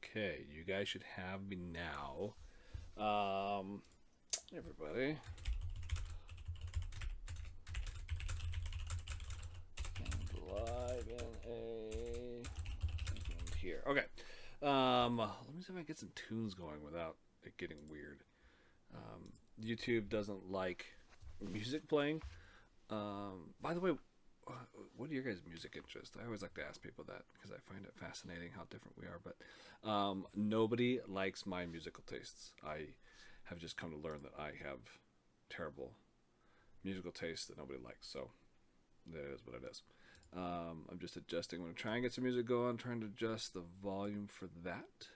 Okay, you guys should have me now. Everybody. And live in a second here. Okay. Let me see if I can get some tunes going without it getting weird. YouTube doesn't like music playing. By the way, what are your guys' music interests? I always like to ask people that because I find it fascinating how different we are. But nobody likes my musical tastes. I have just come to learn that I have terrible musical tastes that nobody likes. So that is what it is. I'm just adjusting. I'm going to try and get some music going. Trying to adjust the volume for that.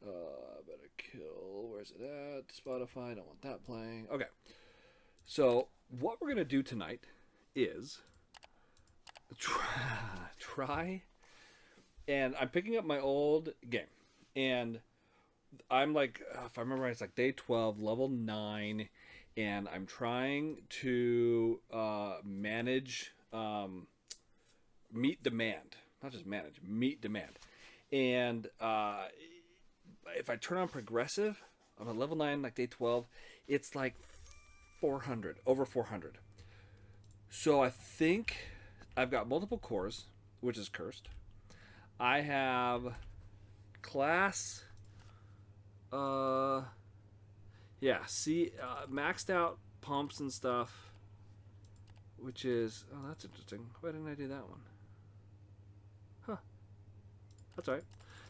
Better kill. Where's it at? Spotify. I don't want that playing. Okay. So what we're going to do tonight is try, and I'm picking up my old game, and I'm like, if I remember right, it's like day 12, level 9, and I'm trying to manage meet demand, not just manage, meet demand, and if I turn on progressive, I'm at level 9, like day 12, it's like 400, over 400. So I think I've got multiple cores, which is cursed. I have class, uh, yeah, see, maxed out pumps and stuff, which is, oh, that's interesting. Why didn't I do that one? Huh, that's all right.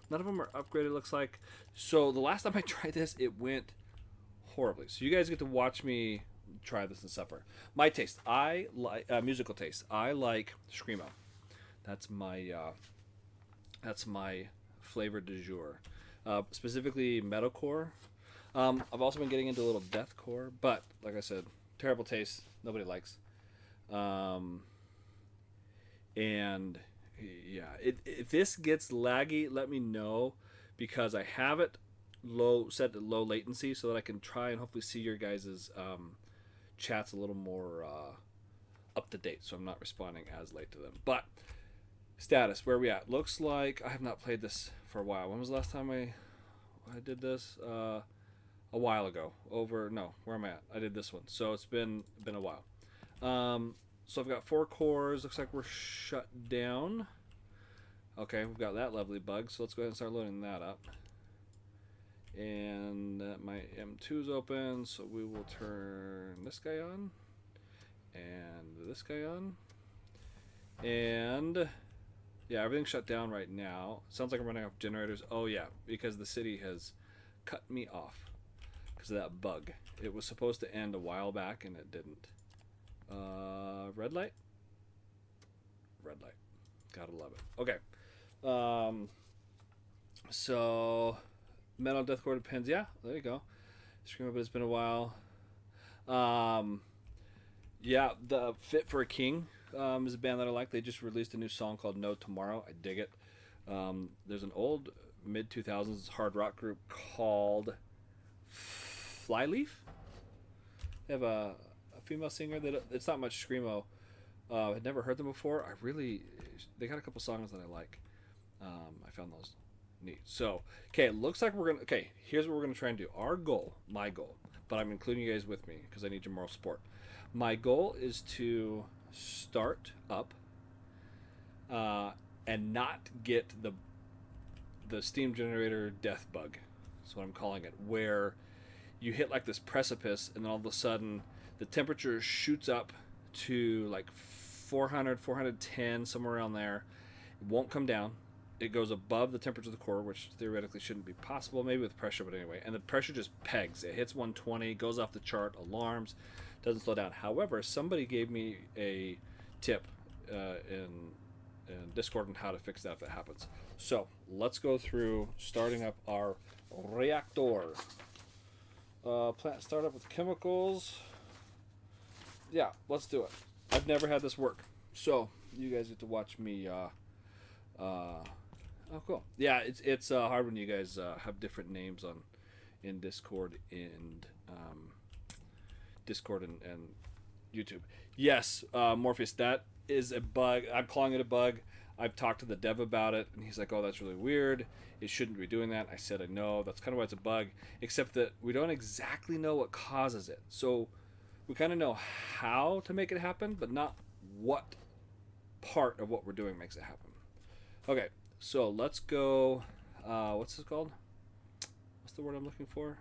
None of them are upgraded, looks like. So the last time I tried this, it went horribly. So you guys get to watch me try this and suffer. My taste, I like musical taste. I like screamo. That's my flavor du jour. Specifically metalcore. I've also been getting into a little deathcore, but like I said, terrible taste. Nobody likes. Um, and yeah, if this gets laggy, let me know because I have it low set to low latency so that I can try and hopefully see your guys's chats a little more up to date, so I'm not responding as late to them. But status, where are we at? Looks like I have not played this for a while. When was the last time I did this? A while ago. Over no, where am I at? I did this one, so it's been a while. So I've got 4 cores. Looks like we're shut down. Okay, we've got that lovely bug. So let's go ahead and start loading that up. And my M2 is open, so we will turn this guy on and this guy on. And yeah, everything's shut down right now. Sounds like I'm running off generators. Oh yeah, because the city has cut me off because of that bug. It was supposed to end a while back and it didn't. Red light. Red light. Gotta love it. Okay. So metal deathcore depends. Yeah, there you go. Scream Up. It's been a while. Um, yeah, the Fit for a King is a band that I like. They just released a new song called No Tomorrow. I dig it. There's an old mid 2000s hard rock group called Flyleaf. They have a female singer that it's not much screamo. I'd never heard them before. They got a couple songs that I like. I found those neat. So, okay, it looks like here's what we're gonna try and do. My goal, but I'm including you guys with me because I need your moral support. My goal is to start up and not get the steam generator death bug. That's what I'm calling it, where you hit like this precipice and then all of a sudden the temperature shoots up to like 400, 410, somewhere around there. It won't come down. It goes above the temperature of the core, which theoretically shouldn't be possible, maybe with pressure, but anyway. And the pressure just pegs. It hits 120, goes off the chart, alarms, doesn't slow down. However, somebody gave me a tip in Discord on how to fix that if that happens. So let's go through starting up our reactor. Plant startup with chemicals. Yeah, let's do it. I've never had this work, so you guys get to watch me. Oh, cool. Yeah, it's hard when you guys have different names in Discord and YouTube. Yes, Morpheus, that is a bug. I'm calling it a bug. I've talked to the dev about it, and he's like, "Oh, that's really weird. It shouldn't be doing that." I said, "I know. That's kind of why it's a bug, except that we don't exactly know what causes it. So we kind of know how to make it happen, but not what part of what we're doing makes it happen." Okay, so let's go. What's this called? What's the word I'm looking for?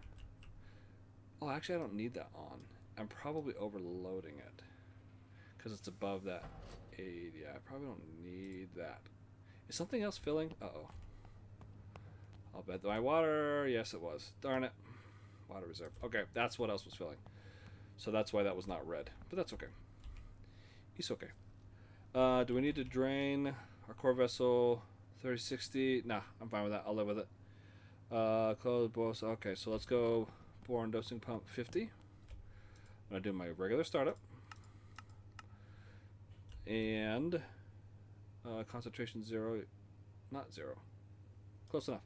Oh, actually, I don't need that on. I'm probably overloading it because it's above that 8. Yeah, I probably don't need that. Is something else filling? Uh-oh. I'll bet my water. Yes, it was. Darn it. Water reserve. Okay, that's what else was filling. So that's why that was not red. But that's okay. It's okay. Do we need to drain our core vessel 3060? Nah, I'm fine with that. I'll live with it. Close boss. Okay, so let's go boron dosing pump 50. I'm going to do my regular startup. And concentration 0. Not 0. Close enough.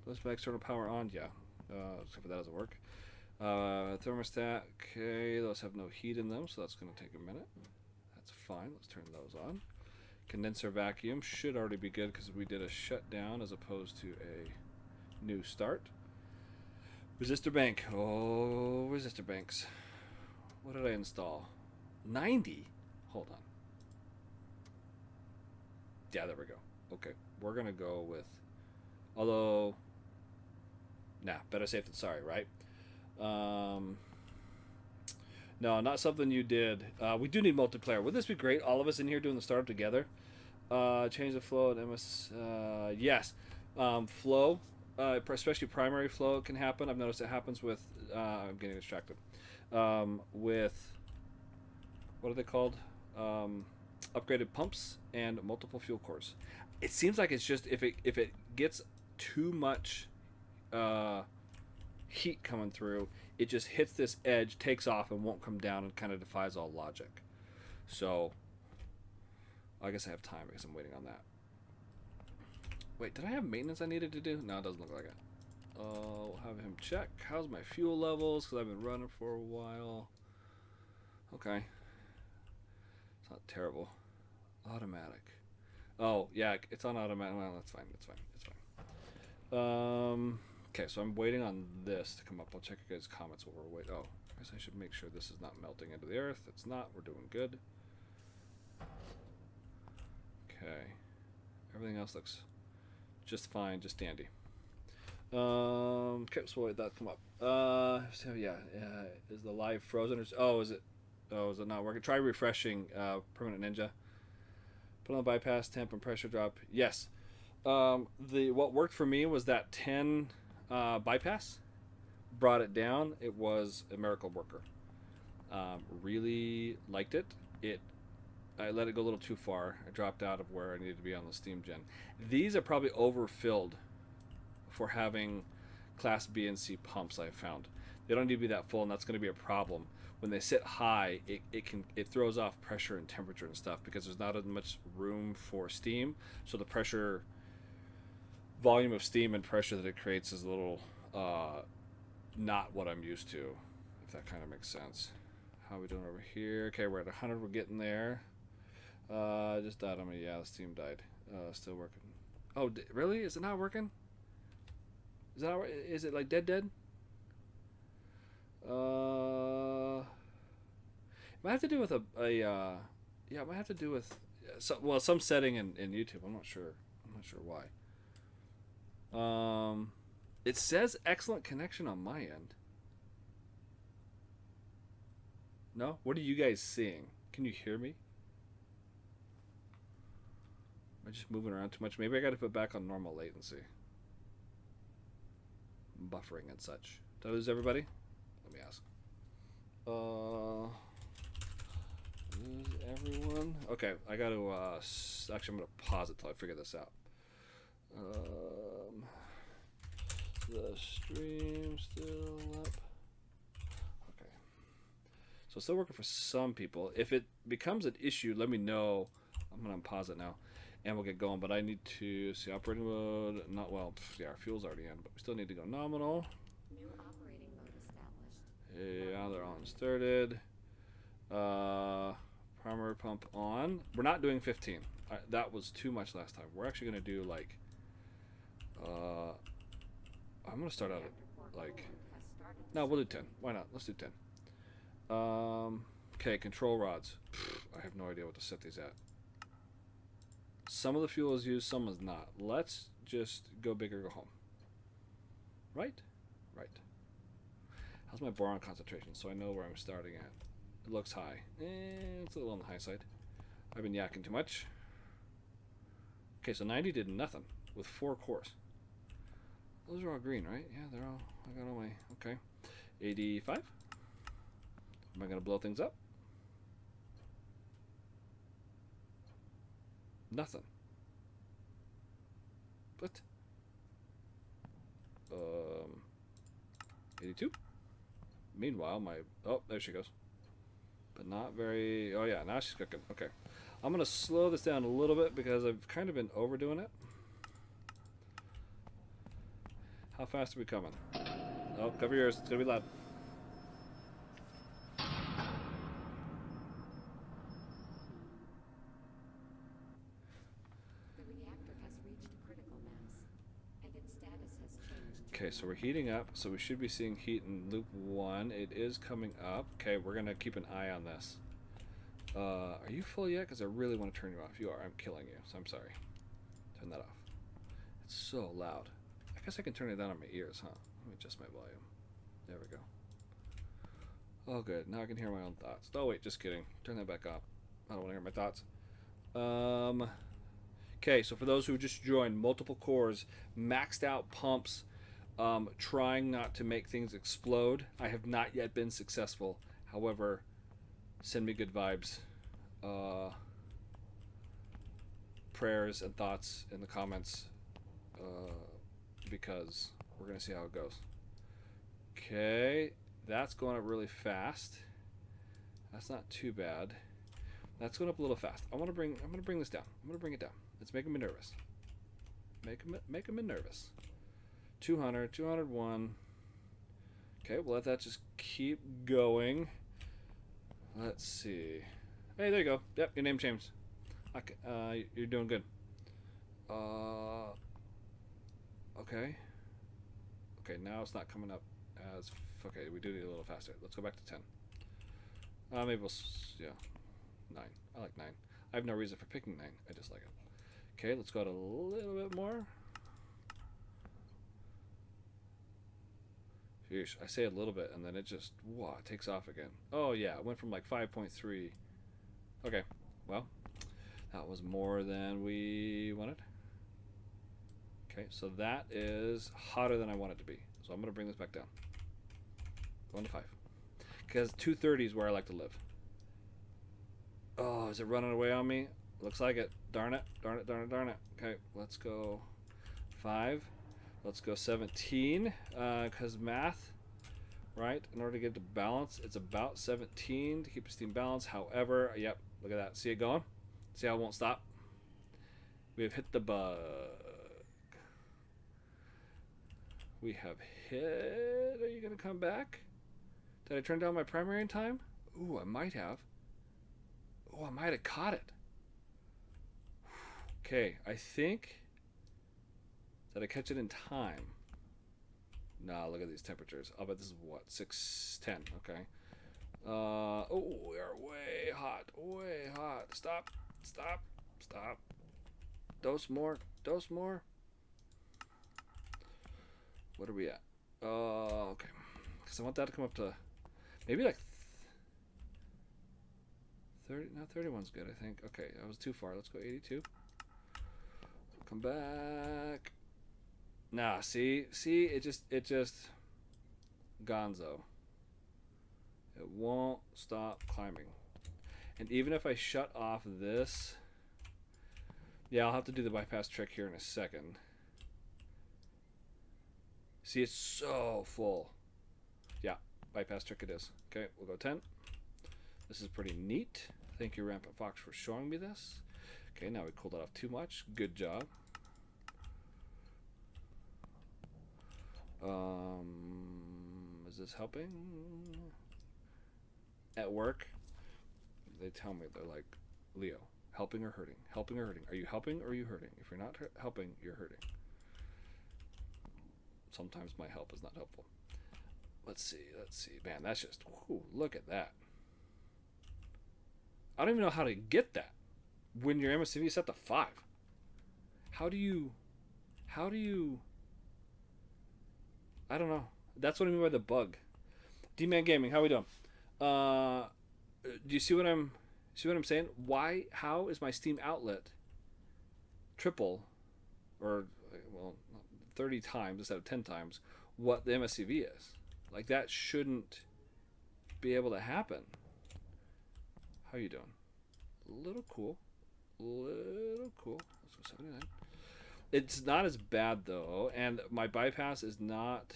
Let's put external power on. Yeah. Except for that doesn't work. Thermostat. Okay, those have no heat in them, so that's going to take a minute. That's fine. Let's turn those on. Condenser vacuum should already be good because we did a shutdown as opposed to a new start. Resistor bank. Oh, resistor banks. What did I install? 90? Hold on. Yeah, there we go. Okay, we're going to go with... Although... Nah, better safe than sorry, right? No, not something you did. We do need multiplayer. Would this be great? All of us in here doing the startup together. Change the flow and MS. Yes, flow, especially primary flow, can happen. I've noticed it happens with. I'm getting distracted. With what are they called? Upgraded pumps and multiple fuel cores. It seems like it's just if it gets too much heat coming through, it just hits this edge, takes off, and won't come down, and kind of defies all logic. So, I guess I have time because I'm waiting on that. Wait, did I have maintenance I needed to do? No, it doesn't look like it. We'll have him check. How's my fuel levels? Because I've been running for a while. Okay. It's not terrible. Automatic. Oh, yeah, it's on automatic. Well, that's fine. It's fine. It's fine. Okay, so I'm waiting on this to come up. I'll check your guys' comments while we're waiting. Oh, I guess I should make sure this is not melting into the earth. It's not. We're doing good. Okay. Everything else looks just fine, just dandy. Okay, so wait, that come up. So yeah, is the live frozen? Or, is it not working? Try refreshing Permanent Ninja. Put on bypass, temp and pressure drop. Yes. What worked for me was that 10 bypass. Brought it down. It was a miracle worker. Really liked it. I let it go a little too far. I dropped out of where I needed to be on the steam gen. These are probably overfilled for having class B and C pumps. I've found they don't need to be that full, and that's going to be a problem when they sit high. It throws off pressure and temperature and stuff because there's not as much room for steam. So the pressure, volume of steam and pressure that it creates is a little not what I'm used to. If that kind of makes sense. How are we doing over here? Okay, we're at 100. We're getting there. Just died on me. Yeah, the steam died. Still working. Oh, really? Is it not working? Is it like dead? It might have to do with yeah, it might have to do with some setting in YouTube. I'm not sure why. It says excellent connection on my end. No? What are you guys seeing? Can you hear me? Am I just moving around too much? Maybe I got to put back on normal latency. Buffering and such. Did I lose everybody? Let me ask. Lose everyone? Okay, I got to, actually I'm going to pause it till I figure this out. The stream still up. Okay. So still working for some people. If it becomes an issue, let me know. I'm going to pause it now. And we'll get going, but I need to see operating mode. Not well. Yeah, our fuel's already in, but we still need to go nominal. New operating mode established. Yeah, they're on started. Primary pump on. We're not doing 15. That was too much last time. We're actually going to do like... I'm going to start out at like... No, we'll do 10. Why not? Let's do 10. Okay, control rods. I have no idea what to set these at. Some of the fuel is used, some is not. Let's just go big or go home. Right? Right. How's my boron concentration so I know where I'm starting at? It looks high. It's a little on the high side. I've been yakking too much. Okay, so 90 did nothing with 4 cores. Those are all green, right? Yeah, they're all... I got all my... Okay. 85. Am I going to blow things up? Nothing. What? 82. Meanwhile, my... Oh, there she goes. But not very... Oh, yeah, now she's cooking. Okay. I'm going to slow this down a little bit because I've kind of been overdoing it. How fast are we coming? Oh, cover yours. It's going to be loud. The reactor has reached critical mass, and its status has changed. Okay, so we're heating up, so we should be seeing heat in loop 1. It is coming up. Okay, we're going to keep an eye on this. Are you full yet? Because I really want to turn you off. You are. I'm killing you, so I'm sorry. Turn that off. It's so loud. I guess I can turn it down on my ears, huh? Let me adjust my volume. There we go. Oh, good. Now I can hear my own thoughts. Oh, wait, just kidding. Turn that back off. I don't want to hear my thoughts. Okay, so for those who just joined, multiple cores, maxed out pumps, trying not to make things explode. I have not yet been successful. However, send me good vibes. Prayers and thoughts in the comments, because we're going to see how it goes. Okay, that's going up really fast. That's not too bad. That's going up a little fast. I'm gonna bring this down. I'm gonna bring it down. It's making me nervous. Making me nervous. 200, 201. Okay, we'll let that just keep going. Let's see. Hey, there you go. Yep, your name changed. Okay, you're doing good. Okay. Okay, now it's not coming up as... Okay, we do need a little faster. Let's go back to 10. Maybe we'll... Yeah. 9. I like 9. I have no reason for picking 9. I just like it. Okay, let's go out a little bit more. Sheesh, I say a little bit and then it just... Wow, it takes off again. Oh, yeah. It went from like 5.3. Okay, well... That was more than we wanted. Okay, so that is hotter than I want it to be. So I'm going to bring this back down. Going to 5. Because 230 is where I like to live. Oh, is it running away on me? Looks like it. Darn it. Darn it, darn it, darn it. Okay, let's go 5. Let's go 17. Because math, right? In order to get to balance, it's about 17 to keep the steam balanced. However, yep, look at that. See it going? See how it won't stop? We have hit the bug. We have hit... Are you going to come back? Did I turn down my primary in time? Ooh, I might have. Oh, I might have caught it. Okay, I think... Did I catch it in time? Nah, look at these temperatures. I'll bet this is what? 610, okay. Oh, we are way hot. Way hot. Stop. Stop. Stop. Dose more. Dose more. What are we at? Okay. Because I want that to come up to maybe like 30. No, 31's good, I think. Okay, that was too far. Let's go 82. Come back. Nah, see, it just gonzo. It won't stop climbing. And even if I shut off this, yeah, I'll have to do the bypass trick here in a second. See, it's so full. Yeah, bypass trick it is. Okay, we'll go 10. This is pretty neat. Thank you, Rampant Fox, for showing me this. Okay, now we cooled it off too much. Good job. Is this helping? At work, they tell me, they're like, Leo, Helping or hurting? Helping or hurting? Are you helping or are you hurting? If you're not helping, you're hurting. Sometimes my help is not helpful. Let's see. Man, that's just, whew, look at that. I don't even know how to get that when your MSCV is set to 5. How do you, I don't know. That's what I mean by the bug. D-Man Gaming, how we doing? Do you see what I'm saying? How is my Steam outlet triple, or, well, 30 times instead of 10 times what the MSCV is? Like, that shouldn't be able to happen. How you doing? A little cool. Let's go 79. It's not as bad though, and my bypass is not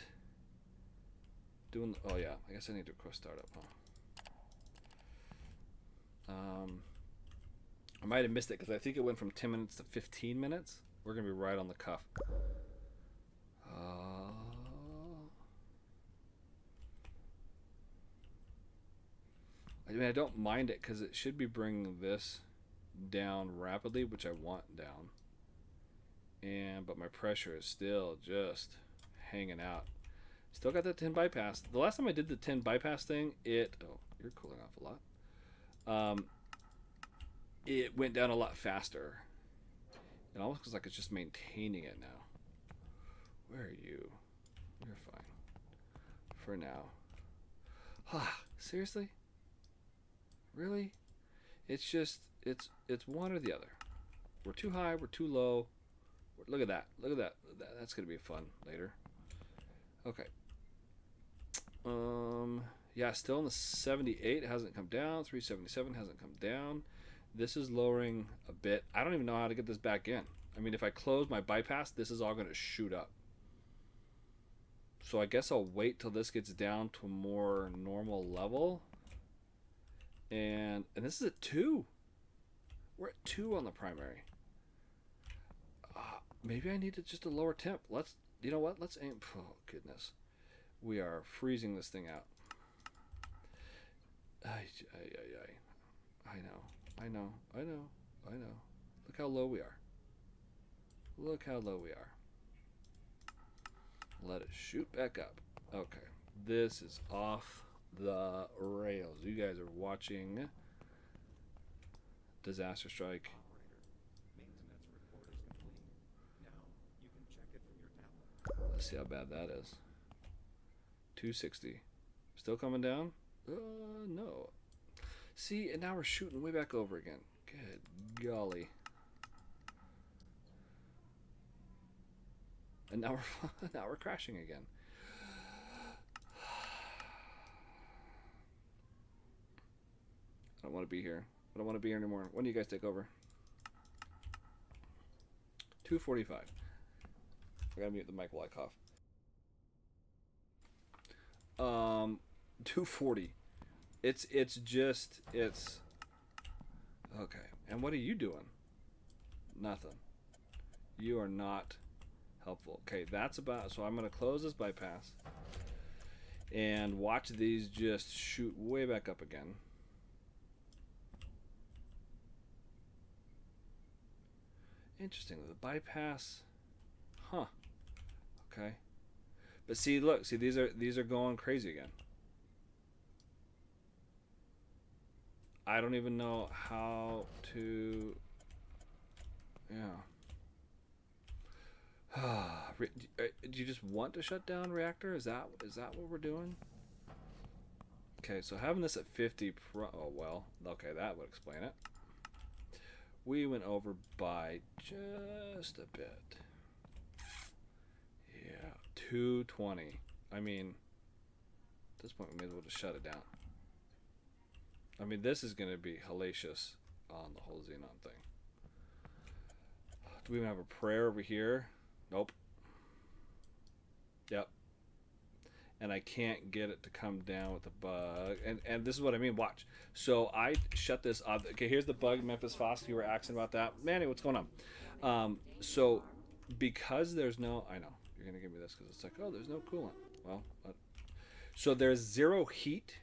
doing. Oh yeah, I guess I need to request startup, huh? I might have missed it because I think it went from 10 minutes to 15 minutes. We're gonna be right on the cuff. I mean, I don't mind it because it should be bringing this down rapidly, which I want down. But my pressure is still just hanging out. Still got that 10 bypass. The last time I did the 10 bypass thing, you're cooling off a lot. It went down a lot faster. It almost looks like it's just maintaining it now. Where are you? You're fine. For now. Seriously? Really? It's just, it's one or the other. We're too high, we're too low. Look at that. That's going to be fun later. Okay. Yeah, still in the 78. It hasn't come down. 377 hasn't come down. This is lowering a bit. I don't even know how to get this back in. I mean, if I close my bypass, this is all going to shoot up. So I guess I'll wait till this gets down to a more normal level. And this is at 2. We're at 2 on the primary. Maybe I needed just a lower temp. You know what? Let's aim. Oh, goodness. We are freezing this thing out. I know. Look how low we are. Let it shoot back up. Okay. This is off the rails. You guys are watching Disaster Strike. Let's see how bad that is. 260. Still coming down? No. See, and now we're shooting way back over again. Good golly. And now we're crashing again. I don't want to be here. I don't want to be here anymore. When do you guys take over? 2:45. I gotta mute the mic while I cough. 2:40. It's okay. And what are you doing? Nothing. You are not helpful. Okay, that's about. So I'm gonna close this bypass and watch these just shoot way back up again. Interesting. The bypass. Huh. Okay. But see, look, these are going crazy again. I don't even know how to. Yeah. Do you just want to shut down Reactor? Is that what we're doing? Okay, so having this at 50 oh well, okay, that would explain it. We went over by just a bit. Yeah, 220. I mean, at this point we may as well just shut it down. I mean, this is going to be hellacious on the whole Xenon thing. Do we even have a prayer over here? Nope. Yep. And I can't get it to come down with the bug. And this is what I mean. Watch. So I shut this off. Okay, here's the bug. Memphis Fosk, you were asking about that. Manny, what's going on? So because there's no... I know. You're going to give me this because it's like, oh, there's no coolant. Well, so there's zero heat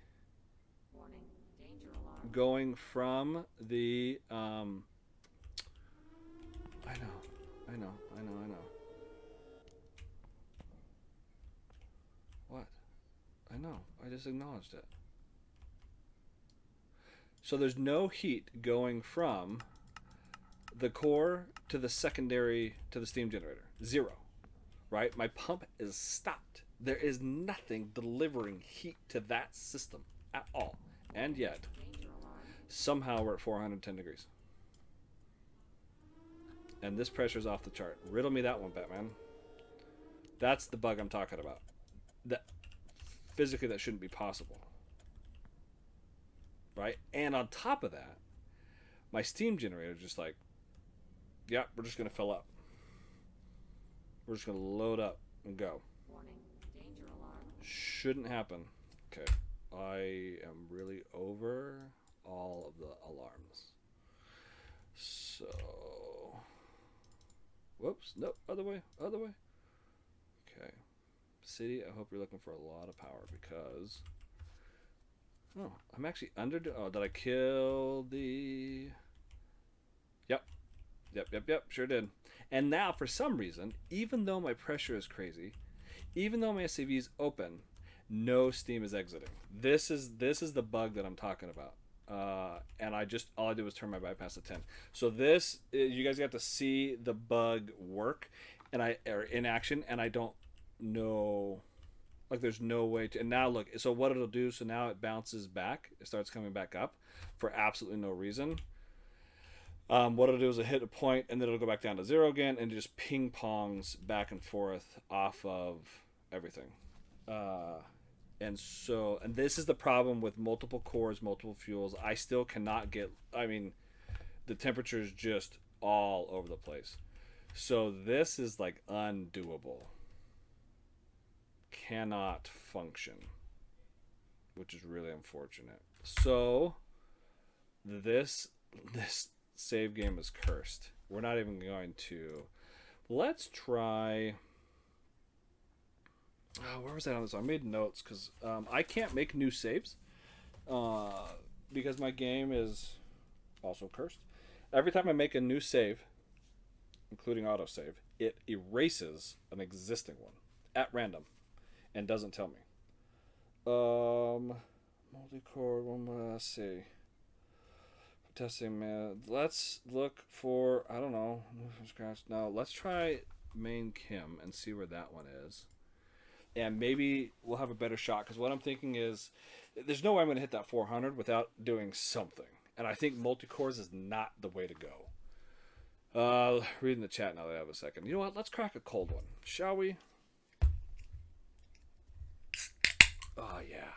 Warning. Danger alarm. going from the I know. I know. I know. I know. What? I know. I just acknowledged it. So there's no heat going from the core to the secondary to the steam generator. Zero. Right? My pump is stopped. There is nothing delivering heat to that system at all. And yet, Danger alarm. somehow we're at 410 degrees. And this pressure's off the chart. Riddle me that one, Batman. That's the bug I'm talking about. That physically that shouldn't be possible. Right? And on top of that, my steam generator just like, yeah, we're just gonna fill up. We're just gonna load up and go. Warning. Danger alarm. Shouldn't happen. Okay. I am really over all of the alarms. So whoops, nope, other way, other way. Okay. City, I hope you're looking for a lot of power because oh, I'm actually under oh, did I kill the Yep. Yep, sure did. And now for some reason, even though my pressure is crazy, even though my SCV is open, no steam is exiting. This is the bug that I'm talking about. And all I did was turn my bypass to 10. So this you guys got to see the bug work and or in action, and I don't know, like there's no way to. And now look, so what it'll do, so now it bounces back, it starts coming back up for absolutely no reason. What it'll do is it'll hit a point and then it'll go back down to zero again, and it just ping pongs back and forth off of everything. And this is the problem with multiple cores, multiple fuels. I still cannot get, I mean, the temperature is just all over the place. So this is like undoable. Cannot function, which is really unfortunate. So this save game is cursed. We're not even going to. Let's try. Oh, where was that on this? I made notes because I can't make new saves because my game is also cursed. Every time I make a new save, including autosave, it erases an existing one at random and doesn't tell me. Multi-core, let's see. Testing, man. Let's look for, I don't know, from scratch. No, let's try main Kim and see where that one is. And maybe we'll have a better shot, because what I'm thinking is there's no way I'm going to hit that 400 without doing something. And I think multi-cores is not the way to go. Reading the chat now that I have a second. You know what? Let's crack a cold one, shall we? Oh, yeah.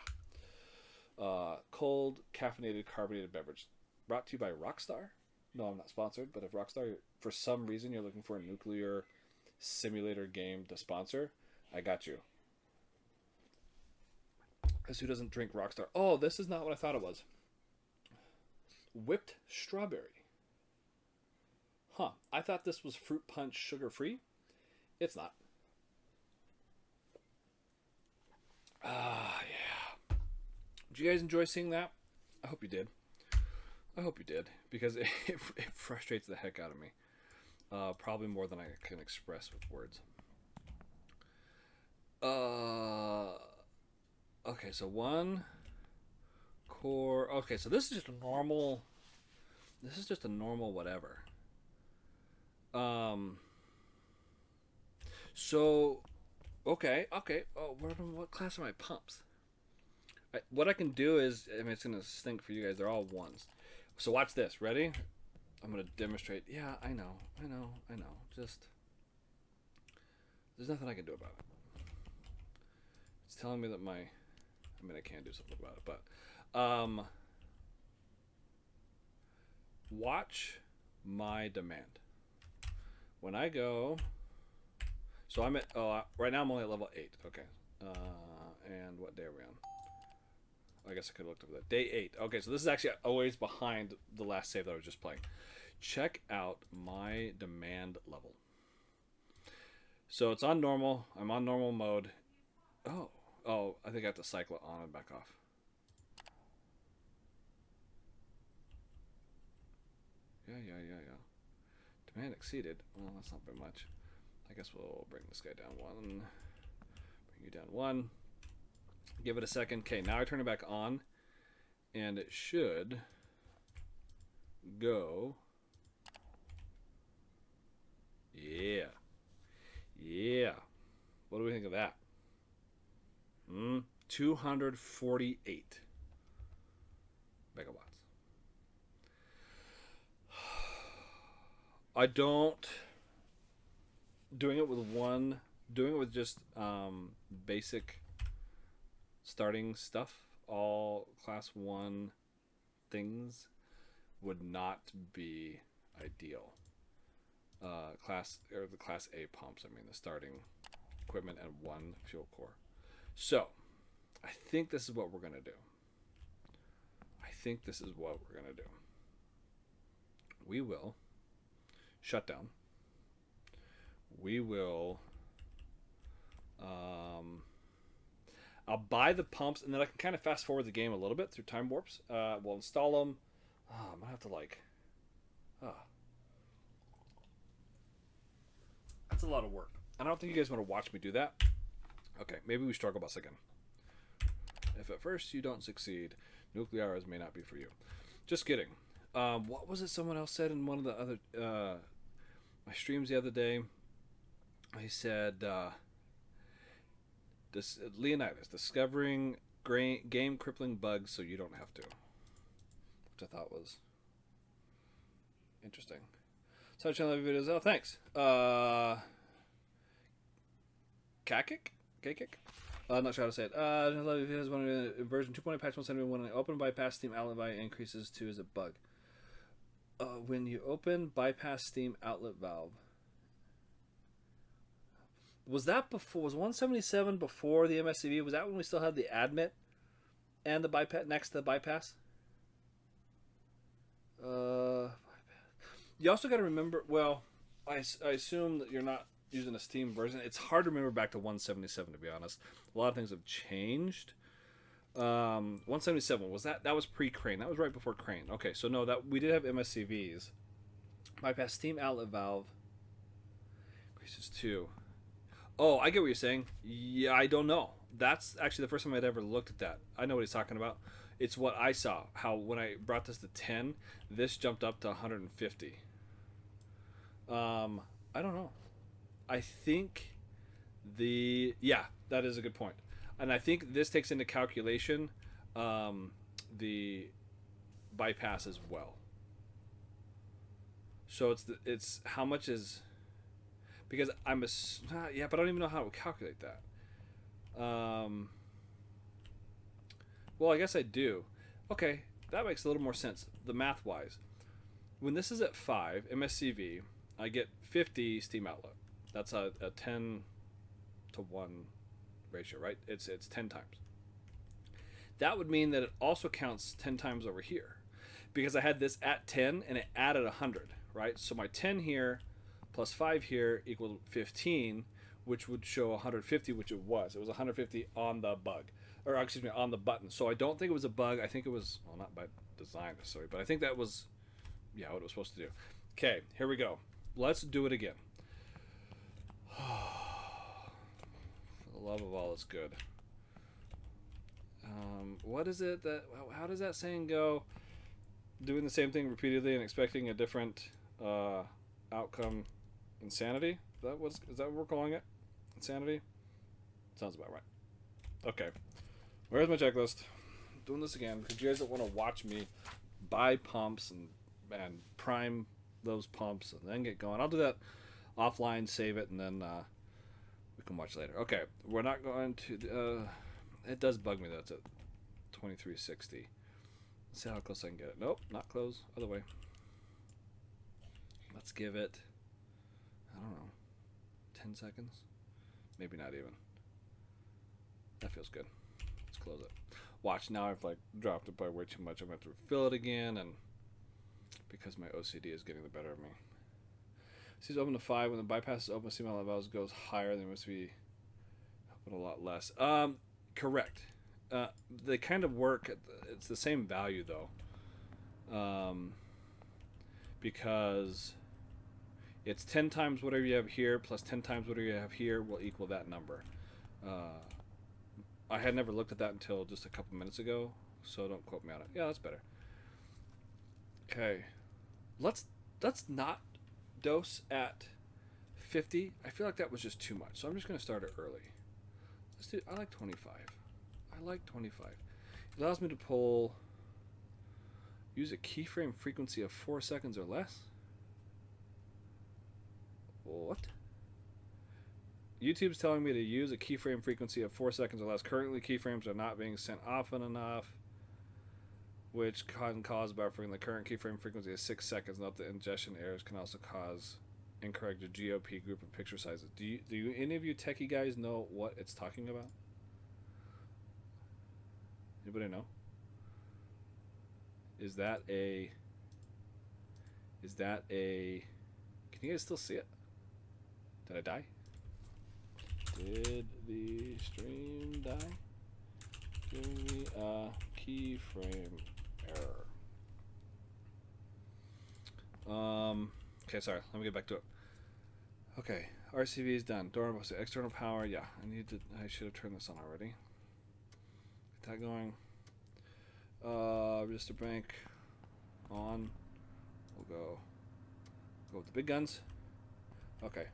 Cold, caffeinated, carbonated beverage. Brought to you by Rockstar. No, I'm not sponsored, but if Rockstar, for some reason, you're looking for a nuclear simulator game to sponsor, I got you. Because who doesn't drink Rockstar? Oh, this is not what I thought it was. Whipped strawberry. Huh. I thought this was fruit punch sugar-free. It's not. Ah, yeah. Did you guys enjoy seeing that? I hope you did. I hope you did, because it frustrates the heck out of me. Probably more than I can express with words. Okay, so one core. Okay, so this is just a normal. This is just a normal whatever. So, okay. Oh, what class are my pumps? What I can do is, I mean, it's gonna stink for you guys. They're all ones. So watch this. Ready? I'm gonna demonstrate. Yeah, I know. Just there's nothing I can do about it. It's telling me that I mean, I can do something about it, but watch my demand. When I go, so I'm at right now I'm only at level 8. Okay, and what day are we on? I guess I could have looked over that. Day 8. Okay, so this is actually always behind the last save that I was just playing. Check out my demand level. So it's on normal. I'm on normal mode. Oh, I think I have to cycle it on and back off. Yeah. Demand exceeded. Well, that's not very much. I guess we'll bring this guy down 1. Bring you down 1. Give it a second. Okay, now I turn it back on. And it should go. Yeah. Yeah. What do we think of that? 248 megawatts. I don't. Doing it with just basic starting stuff, all class 1 things would not be ideal. The class A pumps, I mean the starting equipment and 1 fuel core. So, I think this is what we're going to do. We will shut down. We will I'll buy the pumps, and then I can kind of fast forward the game a little bit through time warps. We'll install them. I'm going to have to that's a lot of work. I don't think you guys want to watch me do that. Okay, maybe we struggle bus again. If at first you don't succeed, nuclear arrows may not be for you. Just kidding. What was it someone else said in one of the other my streams the other day? He said, Leonidas, discovering game crippling bugs so you don't have to. Which I thought was interesting. So I love your videos. Oh, thanks. Kakik? I'm not sure how to say it. I love your videos. One version 2.0 patch 171 when I open bypass steam outlet valve increases to is a bug. When you open bypass steam outlet valve. Was that before? Was 177 before the MSCV? Was that when we still had the admit and the bypass next to the bypass? You also got to remember. Well, I assume that you're not using a Steam version. It's hard to remember back to 177, to be honest. A lot of things have changed. 177 was that was pre-Crane. That was right before Crane. Okay, so no, that we did have MSCVs. Bypass steam outlet valve increases 2. Oh, I get what you're saying. Yeah, I don't know. That's actually the first time I'd ever looked at that. I know what he's talking about. It's what I saw. How when I brought this to 10, this jumped up to 150. I don't know. I think that is a good point. And I think this takes into calculation the bypass as well. So it's how much is, because but I don't even know how to calculate that. Well, I guess I do. Okay, that makes a little more sense. The math wise, when this is at 5 MSCV, I get 50 steam outlet. That's a 10 to 1 ratio, right? It's 10 times. That would mean that it also counts 10 times over here, because I had this at 10 and it added 100, right? So my 10 here plus 5 here equaled 15, which would show 150, which it was. It was 150 on the on the button. So I don't think it was a bug. I think it was, well, not by design necessarily, but I think that was, what it was supposed to do. Okay, here we go. Let's do it again. For the love of all that's good. What is it that? How does that saying go? Doing the same thing repeatedly and expecting a different outcome. Insanity? Is that what we're calling it? Insanity? Sounds about right. Okay. Where's my checklist? Doing this again because you guys don't want to watch me buy pumps and prime those pumps and then get going. I'll do that offline, save it, and then we can watch later. Okay, we're not going to. It does bug me that it's at 2360. Let's see how close I can get it. Nope, not close. Other way. Let's give it, I don't know, 10 seconds? Maybe not even. That feels good. Let's close it. Watch, now I've dropped it by way too much. I'm going to have to refill it again, and because my OCD is getting the better of me. Sees open to 5. When the bypass is open, steam outlet valves goes higher. They must be open a lot less. Correct. They kind of work. It's the same value though, because It's 10 times whatever you have here plus 10 times whatever you have here will equal that number. I had never looked at that until just a couple minutes ago, so don't quote me on it. Yeah, that's better. Okay, let's not dose at 50. I feel like that was just too much, so I'm just gonna start it early. Let's do. I like 25. I like 25. It allows me to pull. Use a keyframe frequency of 4 seconds or less. What? YouTube's telling me to use a keyframe frequency of 4 seconds or less. Currently, keyframes are not being sent often enough, which can cause buffering. The current keyframe frequency is 6 seconds. Note that ingestion errors can also cause incorrect GOP group and picture sizes. Do any of you techie guys know what it's talking about? Anybody know? Is that a... Can you guys still see it? Did I die? Did the stream die? Give me a keyframe error. Okay, sorry. Let me get back to it. Okay, RCV is done. Door external power. Yeah, I should have turned this on already. Get that going. Register bank on. We'll go with the big guns. Okay.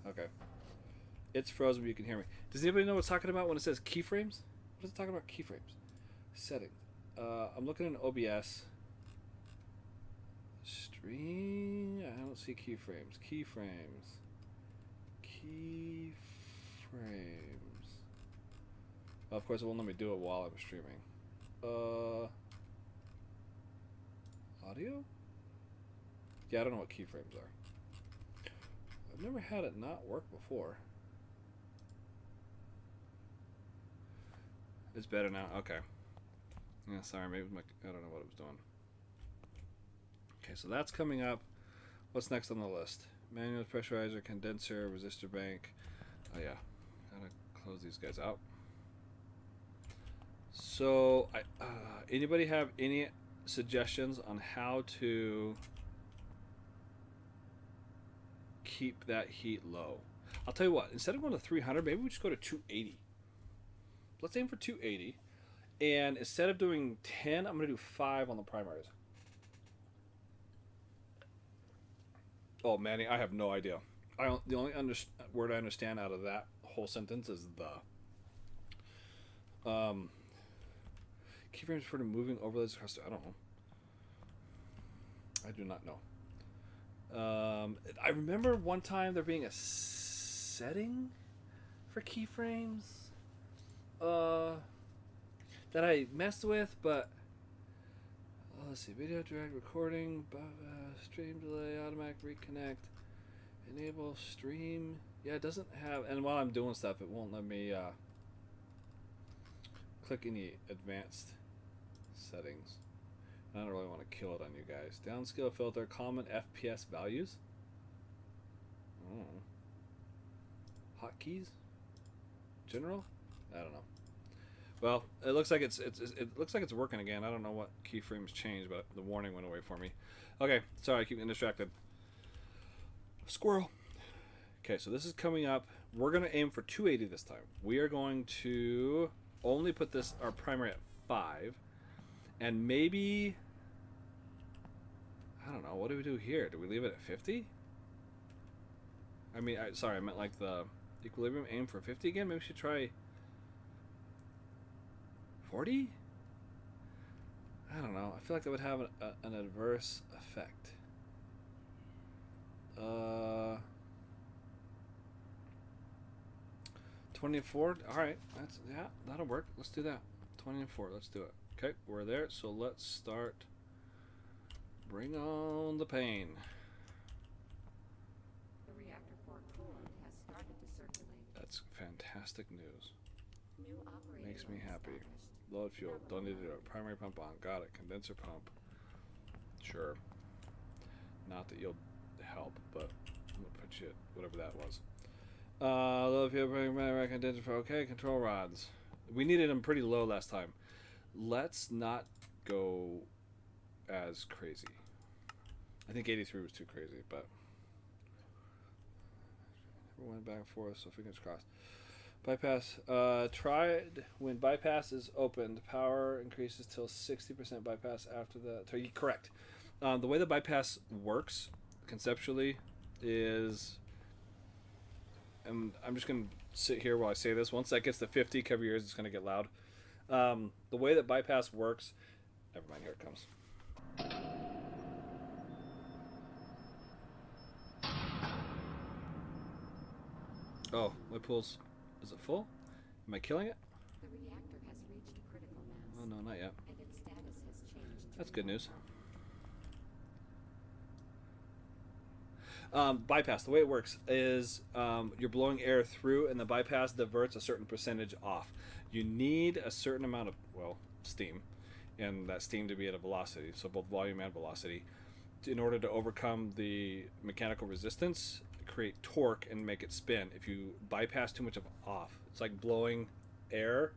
Okay. It's frozen, but you can hear me. Does anybody know what it's talking about when it says keyframes? What is it talking about? Keyframes. Settings. I'm looking in OBS. Stream. I don't see keyframes. Keyframes. Well, of course, it won't let me do it while I'm streaming. Audio? Yeah, I don't know what keyframes are. I've never had it not work before. It's better now. Okay. Yeah, sorry. Maybe I don't know what it was doing. Okay, so that's coming up. What's next on the list? Manual pressurizer, condenser, resistor bank. Oh yeah, gotta close these guys out. So, anybody have any suggestions on how to keep that heat low? I'll tell you what. Instead of going to 300, maybe we just go to 280. Let's aim for 280, and instead of doing 10, I'm gonna do 5 on the primaries. Oh, Manny, I have no idea. The only word I understand out of that whole sentence is the. Keyframes for the moving overlays across. I don't know. I do not know. I remember one time there being a setting for keyframes that I messed with, but let's see. Video direct recording, stream delay, automatic reconnect, enable stream. Yeah, it doesn't have. And while I'm doing stuff, it won't let me click any advanced settings. I don't really want to kill it on you guys. Downscale filter, common FPS values. Hotkeys? General? I don't know. Well, it looks like it's working again. I don't know what keyframes changed, but the warning went away for me. Okay, sorry, I keep getting distracted. Squirrel. Okay, so this is coming up. We're gonna aim for 280 this time. We are going to only put our primary at 5, and maybe I don't know. What do we do here? Do we leave it at 50? I mean, sorry, I meant like the equilibrium. Aim for 50 again. Maybe we should try 40? I don't know. I feel like that would have an adverse effect. 24. All right, that'll work. Let's do that. 24. Let's do it. Okay, we're there. So let's start. Bring on the pain. The reactor core coolant has started to circulate. That's fantastic news. New operator Makes me happy. established. Load fuel. Don't need to do it. Primary pump on. Got it. Condenser pump. Sure. Not that you'll help, but I'm gonna put you at whatever that was. Load fuel. Primary condenser pump. Okay. Control rods. We needed them pretty low last time. Let's not go as crazy. I think 83 was too crazy, but we went back and forth, so fingers crossed. Bypass. Tried when bypass is opened. Power increases till 60% bypass after the. So correct. The way the bypass works conceptually is, and I'm just going to sit here while I say this. Once that gets to 50, cover your ears, it's going to get loud. The way that bypass works. Never mind, here it comes. Oh, my pool's. Is it full? Am I killing it? The reactor has reached critical mass. Oh, no, not yet. And its status has changed. That's good news. Bypass. The way it works is you're blowing air through, and the bypass diverts a certain percentage off. You need a certain amount of, well, steam, and that steam to be at a velocity, so both volume and velocity, in order to overcome the mechanical resistance, create torque, and make it spin. If you bypass too much of off, it's like blowing air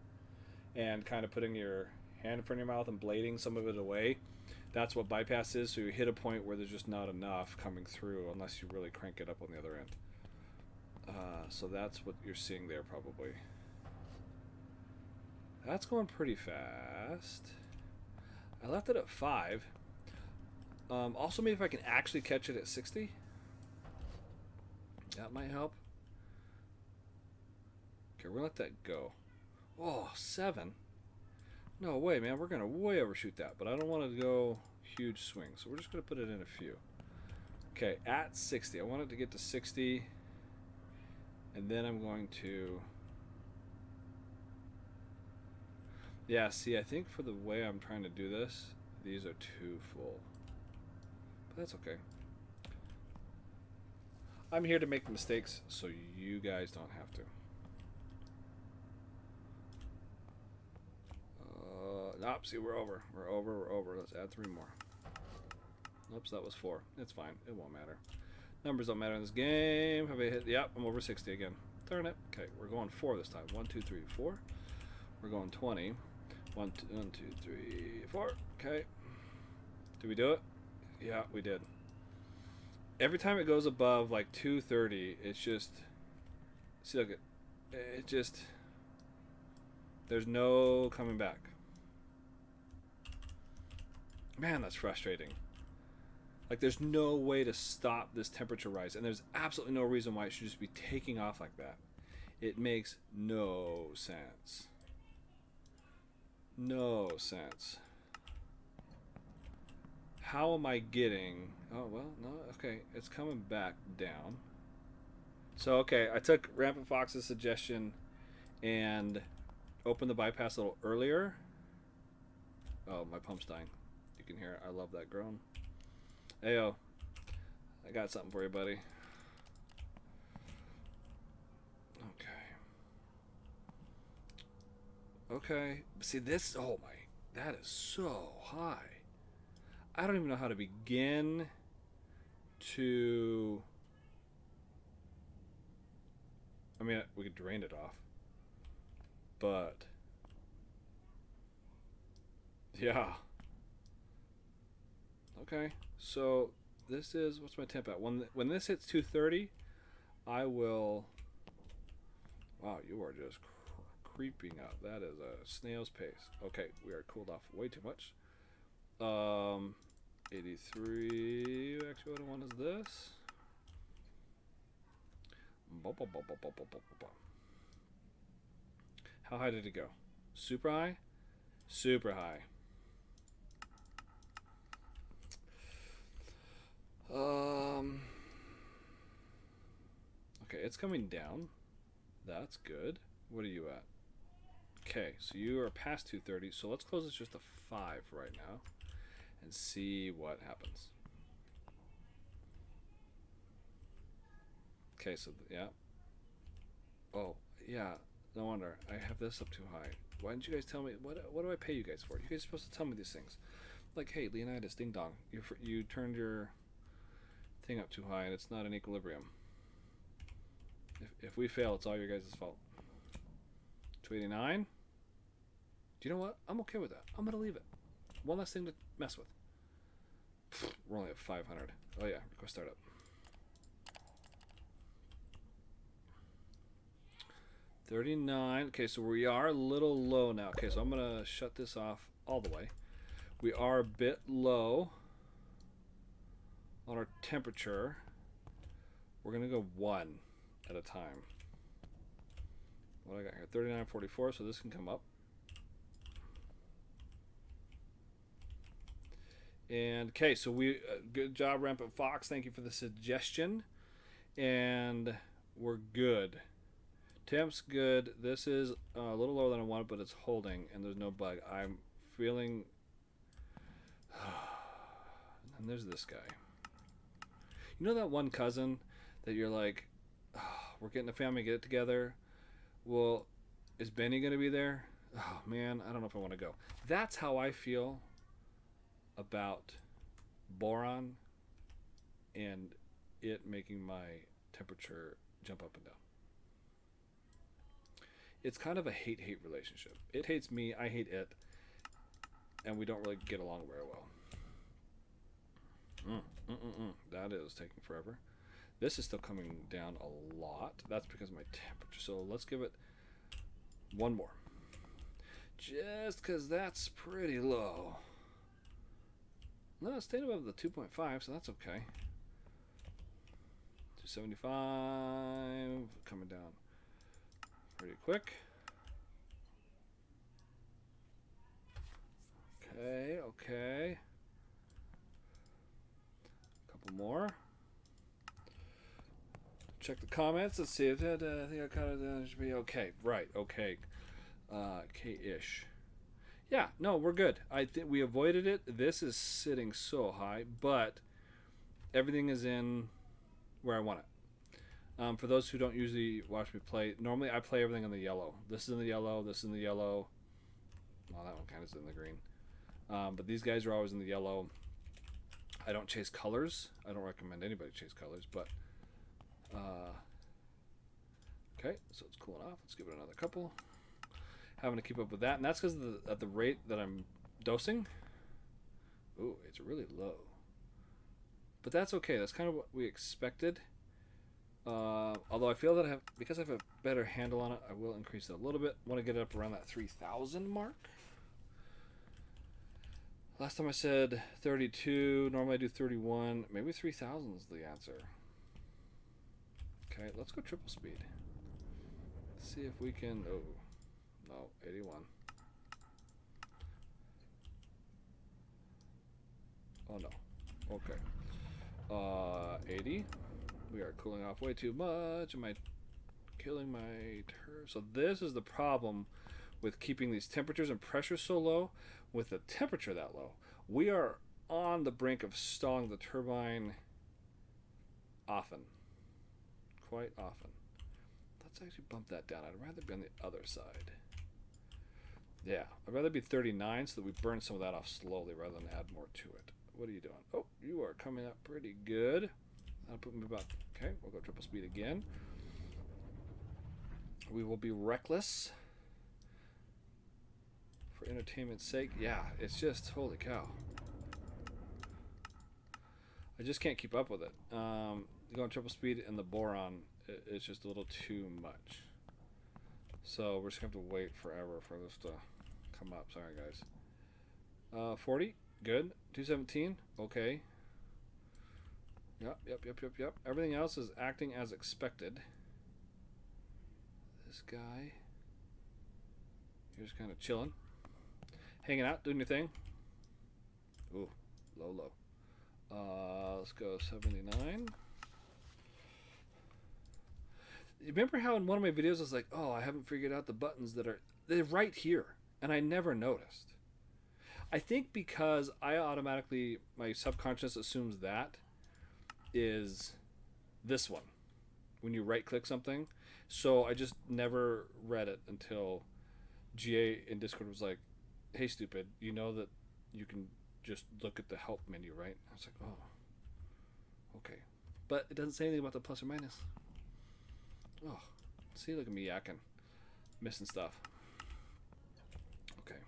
and kind of putting your hand in front of your mouth and blading some of it away. That's what bypass is. So you hit a point where there's just not enough coming through unless you really crank it up on the other end. So that's what you're seeing there probably. That's going pretty fast. I left it at 5. Also, maybe if I can actually catch it at 60. That might help. Okay, we're gonna let that go. Oh, 7. No way, man. We're going to way overshoot that, but I don't want to go huge swings, so we're just going to put it in a few. Okay, at 60. I want it to get to 60, and then I'm going to... Yeah, see, I think for the way I'm trying to do this, these are too full. But that's okay. I'm here to make mistakes so you guys don't have to. Nope, see, we're over. We're over. Let's add 3 more. Oops, that was 4. It's fine. It won't matter. Numbers don't matter in this game. Have I hit? Yep, I'm over 60 again. Darn it. Okay, we're going 4 this time. 1, 2, 3, 4. We're going 20. 1, 2, 3, 4. Okay. Did we do it? Yeah, we did. Every time it goes above like 230, it's just... See, look, it just... There's no coming back. Man, that's frustrating. Like, there's no way to stop this temperature rise, and there's absolutely no reason why it should just be taking off like that. It makes no sense. No sense. How am I getting... Oh, well, no, okay. It's coming back down. So, okay, I took Rampant Fox's suggestion and opened the bypass a little earlier. Oh, my pump's dying. You can hear it. I love that groan. Ayo, I got something for you, buddy. Okay. See, this... Oh, my... That is so high. I don't even know how to begin to... I mean, we could drain it off. But... Yeah. Okay. So, this is... What's my temp at? When this hits 230, I will... Wow, you are just creeping up. That is a snail's pace. Okay, we are cooled off way too much. 83. Actually, what I want is this. How high did it go? Super high? Super high. Okay, it's coming down. That's good. What are you at? Okay, so you are past 230, so let's close this just to 5 right now and see what happens. Okay, so yeah. Oh, yeah, no wonder. I have this up too high. Why didn't you guys tell me? What do I pay you guys for? You guys are supposed to tell me these things. Like, hey, Leonidas, ding dong. You turned your thing up too high and it's not in equilibrium. If we fail, it's all your guys' fault. 289. Do you know what? I'm okay with that. I'm going to leave it. One less thing to mess with. We're only at 500. Oh yeah, request startup. $39. Okay, so we are a little low now. Okay, so I'm gonna shut this off all the way. We are a bit low on our temperature. We're gonna go one at a time. What I got here? 39.44. So this can come up. And okay, so good job, Rampant Fox. Thank you for the suggestion. And we're good. Temp's good. This is a little lower than I wanted, but it's holding, and there's no bug. I'm feeling. And there's this guy. You know that one cousin that you're like, oh, we're getting a family get together. Well, is Benny gonna be there? Oh man, I don't know if I want to go. That's how I feel about boron and it making my temperature jump up and down. It's kind of a hate-hate relationship. It hates me, I hate it, and we don't really get along very well. That is taking forever. This is still coming down a lot. That's because of my temperature. So let's give it one more. Just because that's pretty low. No, it's staying above the 2.5, so that's okay. 275, coming down pretty quick. Okay. A couple more. Check the comments. Let's see if that. I think I kind of should be okay. Right. Okay. K-ish. Yeah. No, we're good. I think we avoided it. This is sitting so high, but everything is in where I want it. For those who don't usually watch me play, normally I play everything in the yellow. This is in the yellow. This is in the yellow. Well, that one kind of is in the green. But these guys are always in the yellow. I don't chase colors. I don't recommend anybody chase colors, but okay, so it's cooling off. Let's give it another couple. Having to keep up with that, and that's because at the rate that I'm dosing. Ooh, it's really low, but that's okay. That's kind of what we expected. Although I feel that because I have a better handle on it, I will increase it a little bit. Want to get it up around that 3,000 mark. Last time I said 32. Normally I do 31. Maybe 3,000 is the answer. Okay, let's go triple speed. See if we can. Oh, no, 81. Oh no. Okay. 80. We are cooling off way too much. Am I killing my turf? So this is the problem with keeping these temperatures and pressures so low. With the temperature that low, we are on the brink of stalling the turbine often. Quite often. Let's actually bump that down. I'd rather be on the other side. Yeah, I'd rather be 39 so that we burn some of that off slowly rather than add more to it. What are you doing? Oh, you are coming up pretty good. That'll put me about. Okay, we'll go triple speed again. We will be reckless for entertainment's sake. Yeah, it's just holy cow. I just can't keep up with it. Going triple speed and the boron, it's just a little too much. So we're just gonna have to wait forever for this to come up. Sorry, guys. 40, good. 217, okay. Yep. Everything else is acting as expected. This guy, you're just kind of chilling, hanging out, doing your thing. Ooh, low. Let's go 79. Remember how in one of my videos I was like, oh, I haven't figured out the buttons they're right here, and I never noticed. I think because I automatically, my subconscious assumes that is this one when you right click something, so I just never read it until GA in Discord was like, hey stupid, you know that you can just look at the help menu, right? I was like, oh, okay, but it doesn't say anything about the plus or minus. Oh, see, look at me yakking, missing stuff. Okay,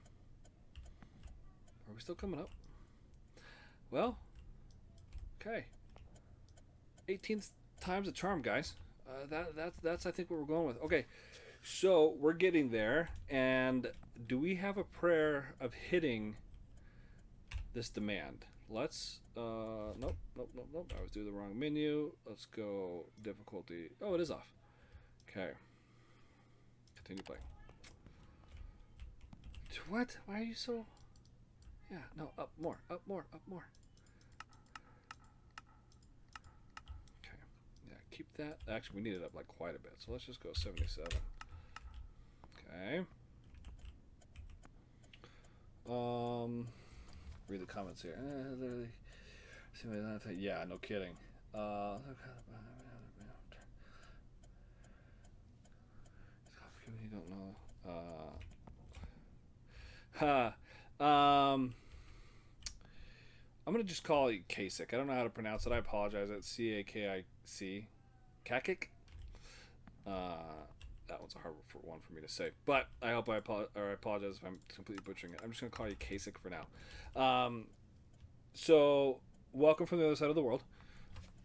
are we still coming up? Well, Okay. 18th time's a charm, guys. That's I think what we're going with. Okay, so we're getting there, and do we have a prayer of hitting this demand? Let's nope. I was doing the wrong menu. Let's go difficulty. Oh, it is off. Okay. Continue playing. What? Why are you so? Yeah, no, up more. Okay. Yeah, keep that. Actually, we need it up like quite a bit. So let's just go 77. Okay. Read the comments here. Yeah, no kidding. You don't know. I'm gonna just call it Kasich. I don't know how to pronounce it. I apologize. It's Cakic. Kakic. That one's a hard one for me to say, but I hope I apologize if I'm completely butchering it. I'm just gonna call you Kasich for now. So welcome from the other side of the world.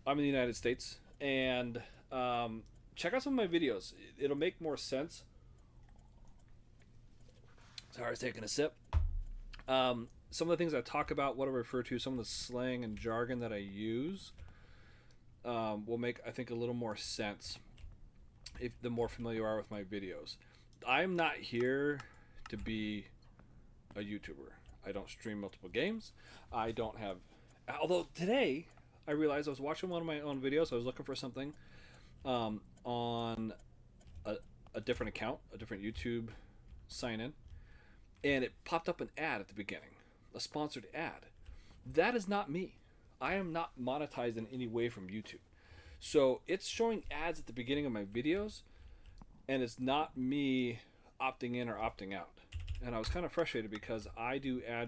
I'm in the United States, and check out some of my videos. It'll make more sense. Sorry, I was taking a sip. Some of the things I talk about, what I refer to, some of the slang and jargon that I use, will make, I think, a little more sense if the more familiar you are with my videos. I'm not here to be a YouTuber. I don't stream multiple games. I don't have... Although today, I realized I was watching one of my own videos. I was looking for something on a different account, a different YouTube sign-in, and it popped up an ad at the beginning, a sponsored ad. That is not me. I am not monetized in any way from YouTube. So it's showing ads at the beginning of my videos, and it's not me opting in or opting out. And I was kind of frustrated because I do I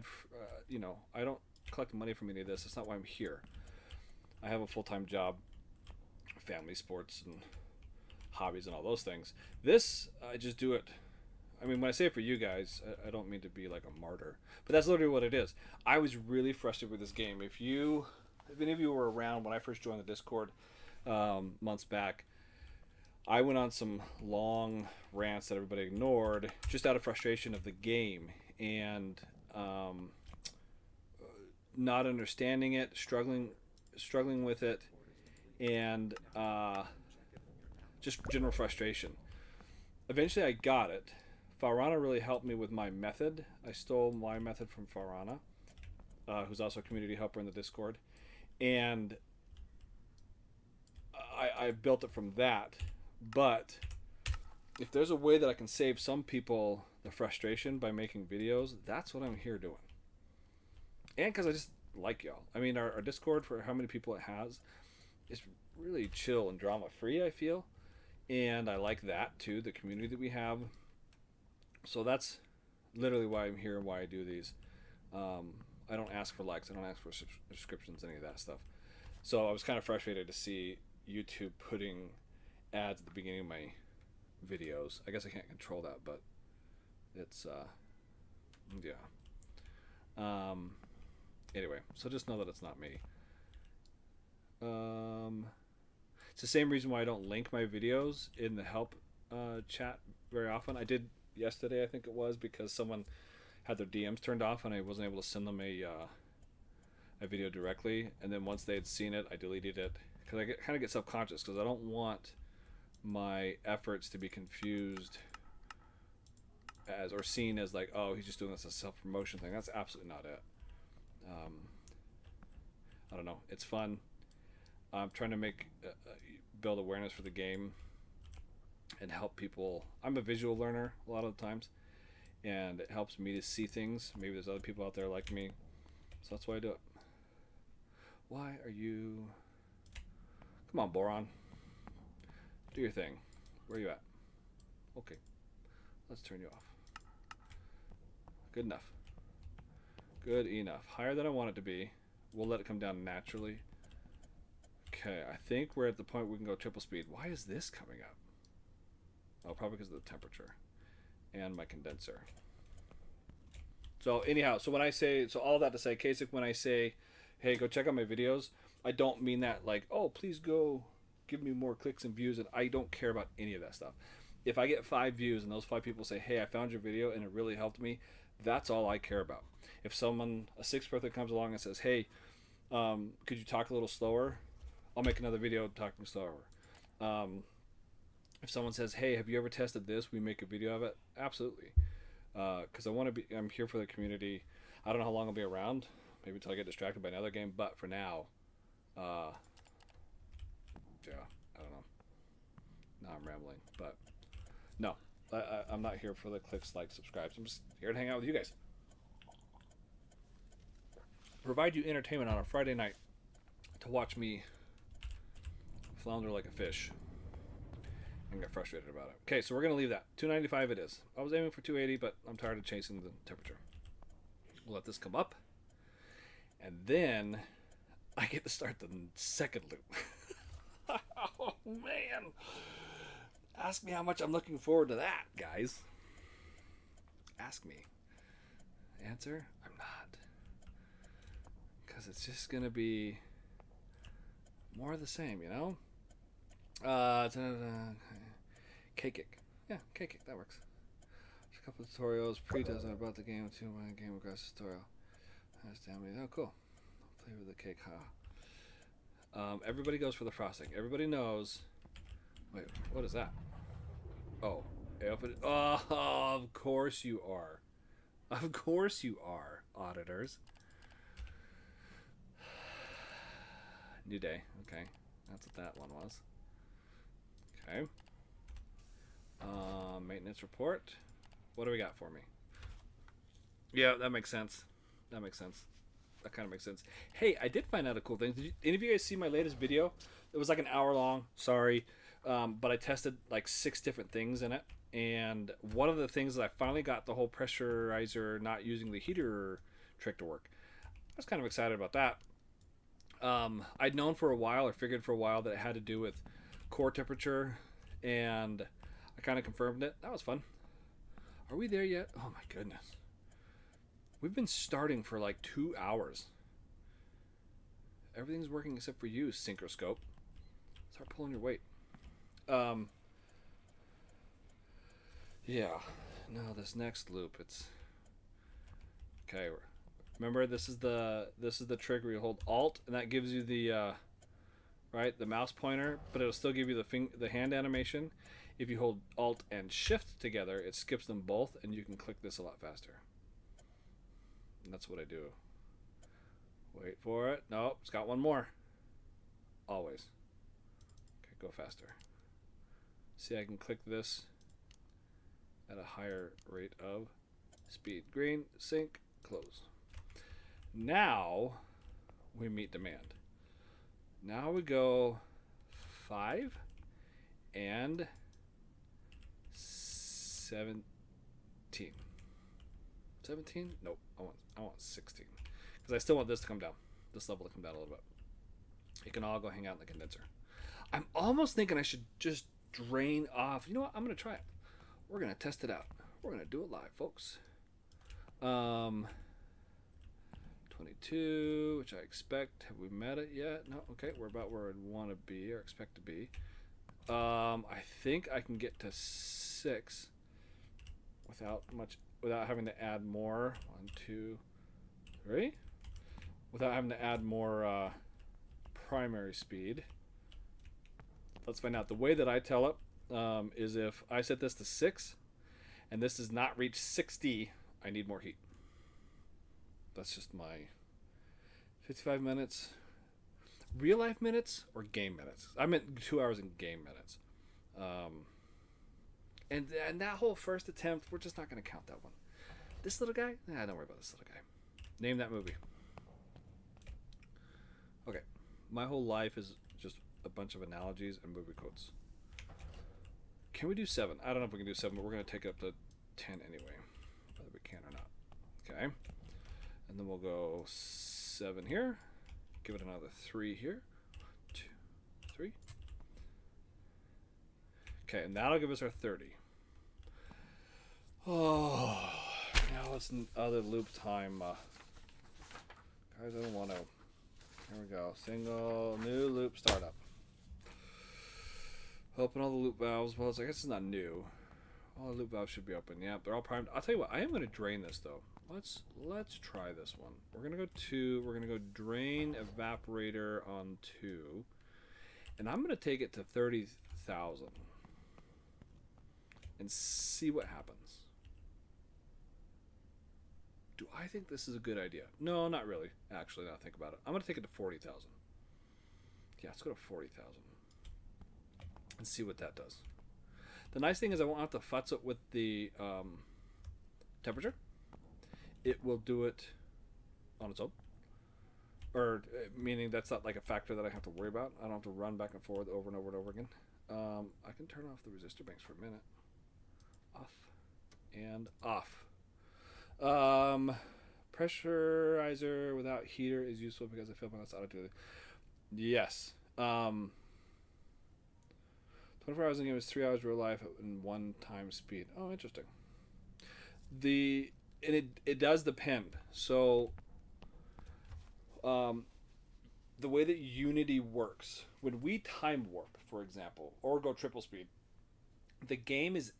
don't collect money from any of this. That's not why I'm here. I have a full-time job, family, sports, and hobbies, and all those things. This, I just do it. I mean, when I say it for you guys, I don't mean to be like a martyr, but that's literally what it is. I was really frustrated with this game. If any of you were around when I first joined the Discord months back, I went on some long rants that everybody ignored just out of frustration of the game and not understanding it, struggling with it, and just general frustration. Eventually, I got it. Farana really helped me with my method. I stole my method from Farana, who's also a community helper in the Discord, and I built it from that. But if there's a way that I can save some people the frustration by making videos, that's what I'm here doing. And because I just like y'all. I mean, our Discord, for how many people it has, is really chill and drama free, I feel. And I like that too, the community that we have. So that's literally why I'm here and why I do these. I don't ask for likes, I don't ask for subscriptions, any of that stuff. So I was kind of frustrated to see YouTube putting ads at the beginning of my videos. I guess I can't control that, but it's yeah. Anyway, so just know that it's not me. It's the same reason why I don't link my videos in the help chat very often. I did yesterday, I think it was, because someone had their DMs turned off and I wasn't able to send them a video directly. And then once they had seen it, I deleted it because I kind of get self-conscious because I don't want my efforts to be confused as or seen as like, oh, he's just doing this as a self-promotion thing. That's absolutely not it. I don't know. It's fun. I'm trying to build awareness for the game and help people. I'm a visual learner a lot of the times, and it helps me to see things. Maybe there's other people out there like me, so that's why I do it. Why are you... Come on, Boron. Do your thing. Where are you at? Okay. Let's turn you off. Good enough. Good enough. Higher than I want it to be. We'll let it come down naturally. Okay, I think we're at the point we can go triple speed. Why is this coming up? Oh, probably because of the temperature and my condenser. So anyhow, so when I say, so all that to say, Kasich, when I say, hey, go check out my videos, I don't mean that like, oh, please go give me more clicks and views, and I don't care about any of that stuff. If I get 5 views and those 5 people say, hey, I found your video and it really helped me, that's all I care about. If someone, a sixth person comes along and says, hey, could you talk a little slower? I'll make another video talking slower. Um, if someone says, hey, have you ever tested this? We make a video of it. Absolutely. Because I'm here for the community. I don't know how long I'll be around. Maybe until I get distracted by another game. But for now, yeah, I don't know. Now I'm rambling. But no, I'm not here for the clicks, likes, subscribes. I'm just here to hang out with you guys. Provide you entertainment on a Friday night to watch me flounder like a fish and get frustrated about it. Okay, so we're going to leave that. 295 it is. I was aiming for 280, but I'm tired of chasing the temperature. We'll let this come up. And then I get to start the second loop. Oh, man. Ask me how much I'm looking forward to that, guys. Ask me. Answer, I'm not. Because it's just going to be more of the same, you know? K-Kick. Yeah, K-Kick, that works. There's a couple of tutorials, pre-test about the game, 2-1 game regress tutorial. Oh, cool. Play with the cake, huh? Everybody goes for the frosting. Everybody knows. Wait, what is that? Oh, of course you are. Of course you are, auditors. New day. Okay, that's what that one was. Okay. Maintenance report. What do we got for me? Yeah, that makes sense. That makes sense. That kind of makes sense. Hey, I did find out a cool thing. Did any of you guys see my latest video? It was like an hour long. Sorry. But I tested like 6 different things in it. And one of the things that I finally got the whole pressurizer not using the heater trick to work. I was kind of excited about that. I'd known for a while, or figured for a while, that it had to do with core temperature. And I kind of confirmed it. That was fun. Are we there yet? Oh my goodness. We've been starting for like 2 hours. Everything's working except for you, Synchroscope. Start pulling your weight. Yeah. No, this next loop, it's okay. Remember, this is the trick where you hold Alt, and that gives you the right, the mouse pointer, but it'll still give you the hand animation. If you hold Alt and Shift together, it skips them both, and you can click this a lot faster. And that's what I do. Wait for it. Nope, it's got one more. Always. Okay, go faster. See, I can click this at a higher rate of speed. Green, sync, close. Now we meet demand. Now we go 5 and 17. 17? Nope. I want 16. Because I still want this to come down. This level to come down a little bit. It can all go hang out in the condenser. I'm almost thinking I should just drain off. You know what? I'm going to try it. We're going to test it out. We're going to do it live, folks. 22, which I expect. Have we met it yet? No. Okay, we're about where I'd want to be or expect to be. I think I can get to 6 without having to add more. 1, 2, 3. Without having to add more primary speed. Let's find out. The way that I tell it is if I set this to 6 and this does not reach 60, I need more heat. That's just my 55 minutes. Real life minutes or game minutes? I meant 2 hours in game minutes. And that whole first attempt, we're just not going to count that one. This little guy? Nah, don't worry about this little guy. Name that movie. Okay. My whole life is just a bunch of analogies and movie quotes. Can we do 7? I don't know if we can do 7, but we're going to take it up to 10 anyway. Whether we can or not. Okay. And then we'll go 7 here. Give it another 3 here. 2, 3. Okay, and that'll give us our 30. Oh, now it's other loop time. Guys, I don't want to There we go. Single new loop startup. Open all the loop valves. Well, I guess it's not new. All the loop valves should be open. Yeah, they're all primed. I'll tell you what. I am going to drain this though. Let's try this one. We're gonna go 2. We're gonna go drain evaporator on 2, and I'm gonna take it to 30,000 and see what happens. Do I think this is a good idea? No, not really. Actually, now I think about it, I'm gonna take it to 40,000. Yeah, let's go to 40,000 and see what that does. The nice thing is I won't have to futz it with the temperature. It will do it on its own, or meaning that's not like a factor that I have to worry about. I don't have to run back and forth over and over and over again. I can turn off the resistor banks for a minute. Off and off. Pressurizer without heater is useful because I feel when that's auto. Yes. 24 hours in the game is 3 hours real life in 1 time speed. Oh, interesting. It does depend. So, the way that Unity works, when we time warp, for example, or go triple speed, the game is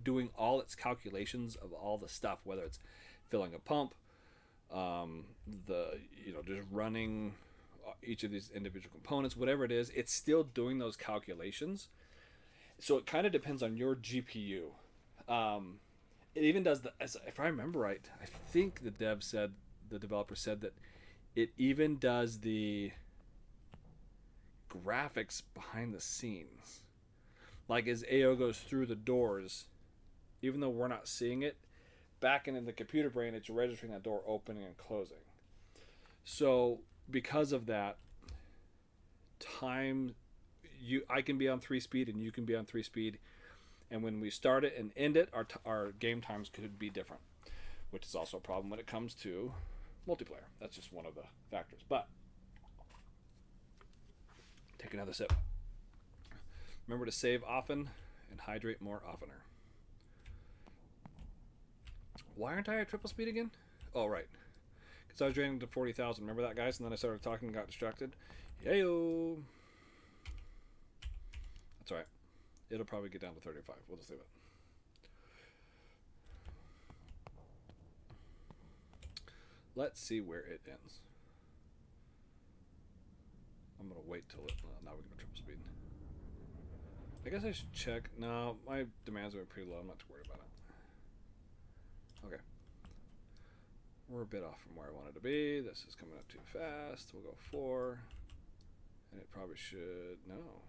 doing all its calculations of all the stuff, whether it's filling a pump, just running each of these individual components, whatever it is, it's still doing those calculations. So it kind of depends on your GPU. It even does if I remember right, I think the developer said that it even does the graphics behind the scenes. Like as AO goes through the doors, even though we're not seeing it, back in the computer brain, it's registering that door opening and closing. So because of that, I can be on 3 speed and you can be on 3 speed. And when we start it and end it, our game times could be different, which is also a problem when it comes to multiplayer. That's just one of the factors. But take another sip. Remember to save often and hydrate more oftener. Why aren't I at triple speed again? Oh, right. Because I was draining to 40,000. Remember that, guys? And then I started talking and got distracted. Yayo. That's all right. It'll probably get down to 35. We'll just leave it. Let's see where it ends. I'm going to wait till it... now we can go triple speed. I guess I should check. No, my demands are pretty low. I'm not too worried about it. Okay. We're a bit off from where I wanted to be. This is coming up too fast. We'll go 4. And it probably should... No.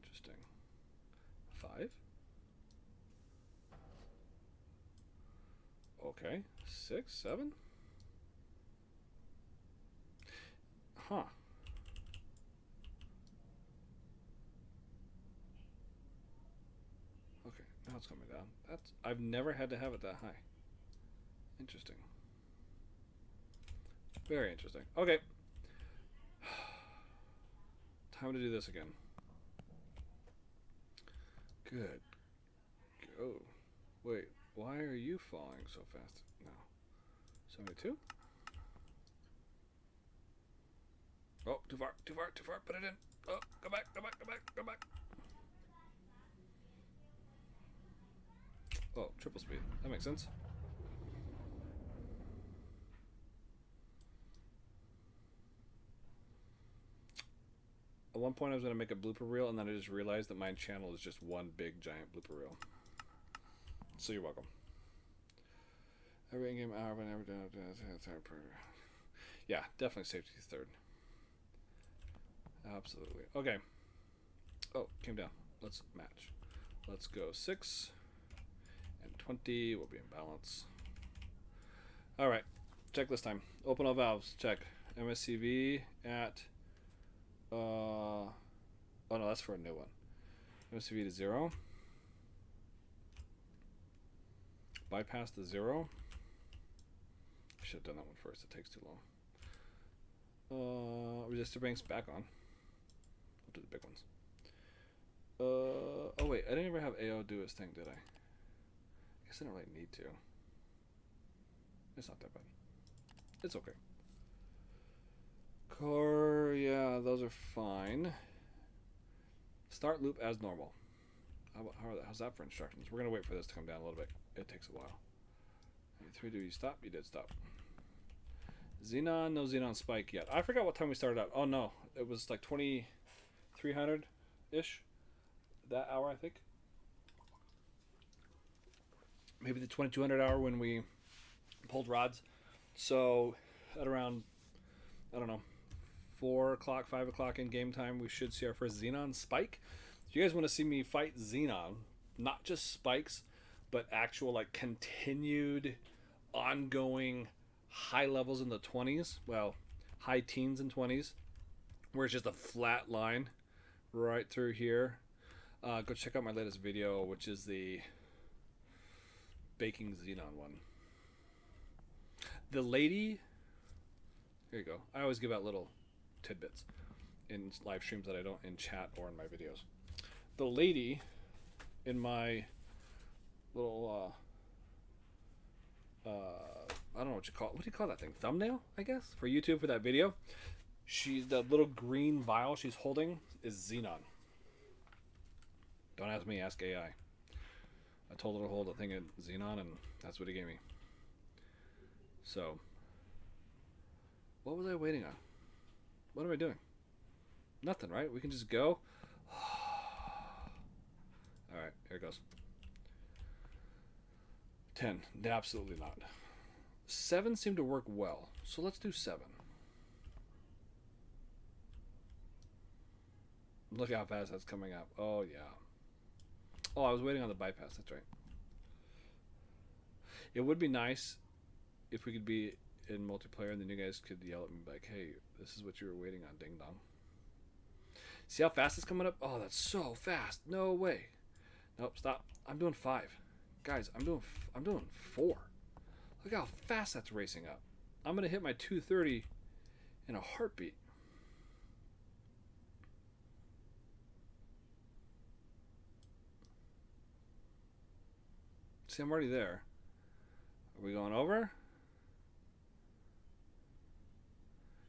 Interesting. 5. Okay. 6, 7. Huh. Okay, now it's coming down. I've never had to have it that high. Interesting. Very interesting. Okay. Time to do this again. Good. Go. Wait, why are you falling so fast? No. 72? Oh, too far, too far, too far. Put it in. Oh, go back, go back, go back, go back. Oh, triple speed. That makes sense. At one point I was going to make a blooper reel, and then I just realized that my channel is just one big giant blooper reel. So you're welcome. Every in-game hour, but never done. Yeah, definitely safety third. Absolutely. Okay. Oh, came down. Let's match. Let's go 6 and 20. We'll be in balance. All right. Check this time. Open all valves. Check. MSCV at... oh no, that's for a new one. MSCV to 0. Bypass the 0. I should have done that one first. It takes too long. Resistor banks back on. We'll do the big ones. Oh wait, I didn't ever have AO do his thing, did I? I guess I don't really need to. It's not that bad. It's okay. Core, yeah, those are fine. Start loop as normal. How's that for instructions? We're going to wait for this to come down a little bit. It takes a while. 3, do you stop? You did stop. Xenon, no Xenon spike yet. I forgot what time we started out. Oh no, it was like 2300-ish. That hour, I think. Maybe the 2200 hour when we pulled rods. So at around, I don't know, 4 o'clock, 5 o'clock in game time, we should see our first Xenon spike. If you guys want to see me fight Xenon, not just spikes, but actual like continued, ongoing high levels in the 20s, well, high teens and 20s, where it's just a flat line right through here. Go check out my latest video, which is the baking Xenon one. The lady, here you go. I always give out little tidbits in live streams that I don't in chat or in my videos. The lady in my little I don't know what you call it. What do you call that thing? Thumbnail, I guess, for YouTube for that video. The little green vial she's holding is Xenon. Don't ask me, ask AI. I told her to hold a thing of Xenon, and that's what he gave me. So, what was I waiting on? What am I doing? Nothing, right? We can just go. Alright, here it goes. 10. Absolutely not. 7 seemed to work well, so let's do 7. Look how fast that's coming up. Oh, yeah. Oh, I was waiting on the bypass. That's right. It would be nice if we could be in multiplayer and then you guys could yell at me like, hey, this is what you were waiting on, ding dong. See how fast it's coming up? Oh, that's so fast. No way. Nope, stop. I'm doing 5. Guys, I'm doing 4. Look how fast that's racing up. I'm going to hit my 230 in a heartbeat. See, I'm already there. Are we going over?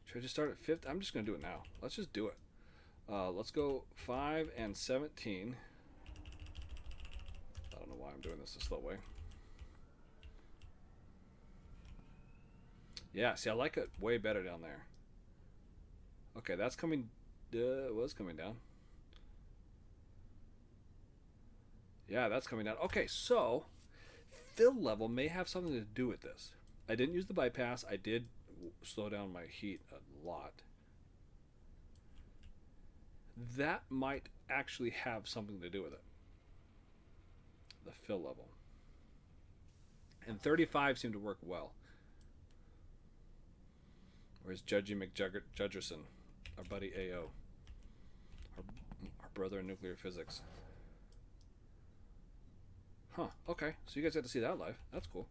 Should I just start at 50? I'm just going to do it now. Let's just do it. Let's go 5 and 17. I don't know why I'm doing this the slow way. Yeah, see, I like it way better down there. Okay, that's coming. Was coming down. Yeah, that's coming down. Okay, so fill level may have something to do with this. I didn't use the bypass. I did slow down my heat a lot. That might actually have something to do with it. The fill level. And 35 seemed to work well. Where's Judgy McJudgerson, our buddy AO, our brother in nuclear physics. Huh, okay, so you guys got to see that live. That's cool.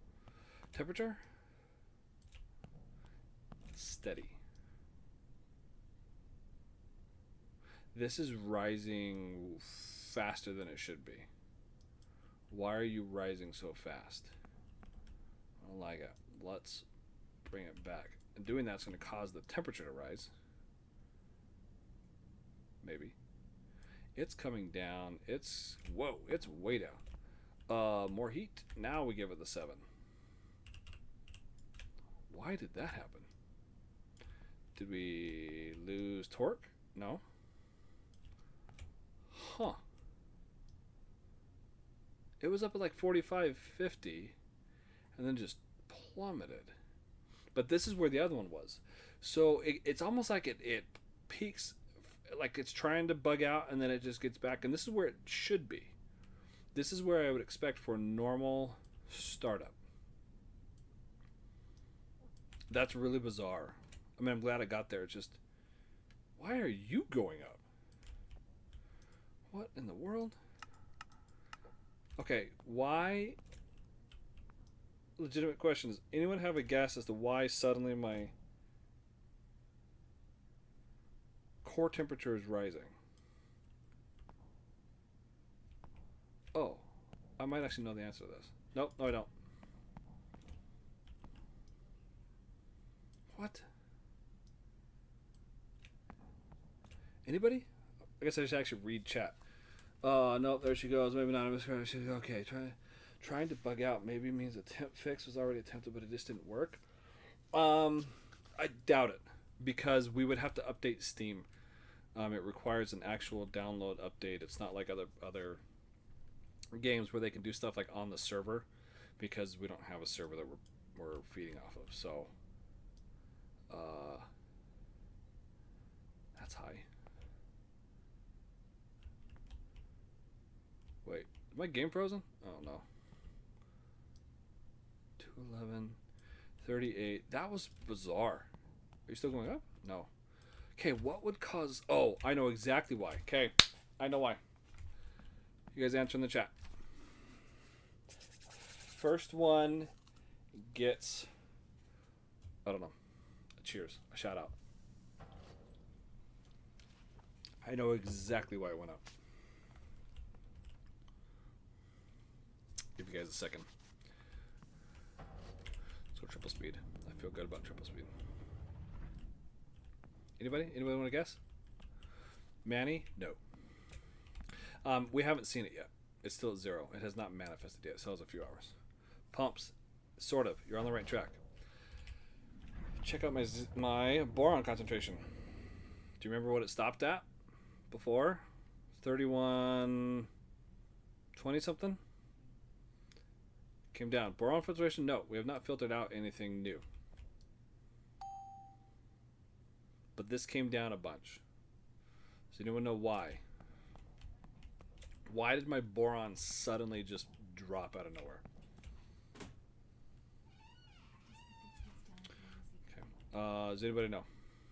Temperature? Steady. This is rising faster than it should be. Why are you rising so fast? I don't like it. Let's bring it back. And doing that's going to cause the temperature to rise. Maybe. It's coming down. It's, whoa, it's way down. More heat. Now we give it the 7. Why did that happen? Did we lose torque? No. Huh. It was up at like 45, 50, and then just plummeted. But this is where the other one was. So it's almost like it peaks, like it's trying to bug out, and then it just gets back. And this is where it should be. This is where I would expect for normal startup. That's really bizarre. I mean, I'm glad I got there. It's just, why are you going up? What in the world? Okay, why? Legitimate questions. Anyone have a guess as to why suddenly my core temperature is rising? Oh, I might actually know the answer to this. Nope, no I don't. What? Anybody? I guess I should actually read chat. No, there she goes. Maybe not. Okay, trying to bug out maybe means a temp fix was already attempted, but it just didn't work. I doubt it because we would have to update Steam. It requires an actual download update. It's not like other games where they can do stuff like on the server because we don't have a server that we're feeding off of. So, that's high. Wait, is my game frozen? Oh no. 211, 38. That was bizarre. Are you still going up? No. Okay, what would cause... Oh, I know exactly why. Okay, I know why. You guys answer in the chat. First one gets... I don't know. A cheers. A shout out. I know exactly why it went up. Give you guys a second. Let's go triple speed. I feel good about triple speed. Anybody? Anybody want to guess? Manny? No. We haven't seen it yet. It's still at 0. It has not manifested yet. It still has a few hours. Pumps. Sort of. You're on the right track. Check out my boron concentration. Do you remember what it stopped at before? 31... 20 something? Came down. Boron filtration? No. We have not filtered out anything new. But this came down a bunch. Does anyone know why? Why did my boron suddenly just drop out of nowhere? Okay. Does anybody know?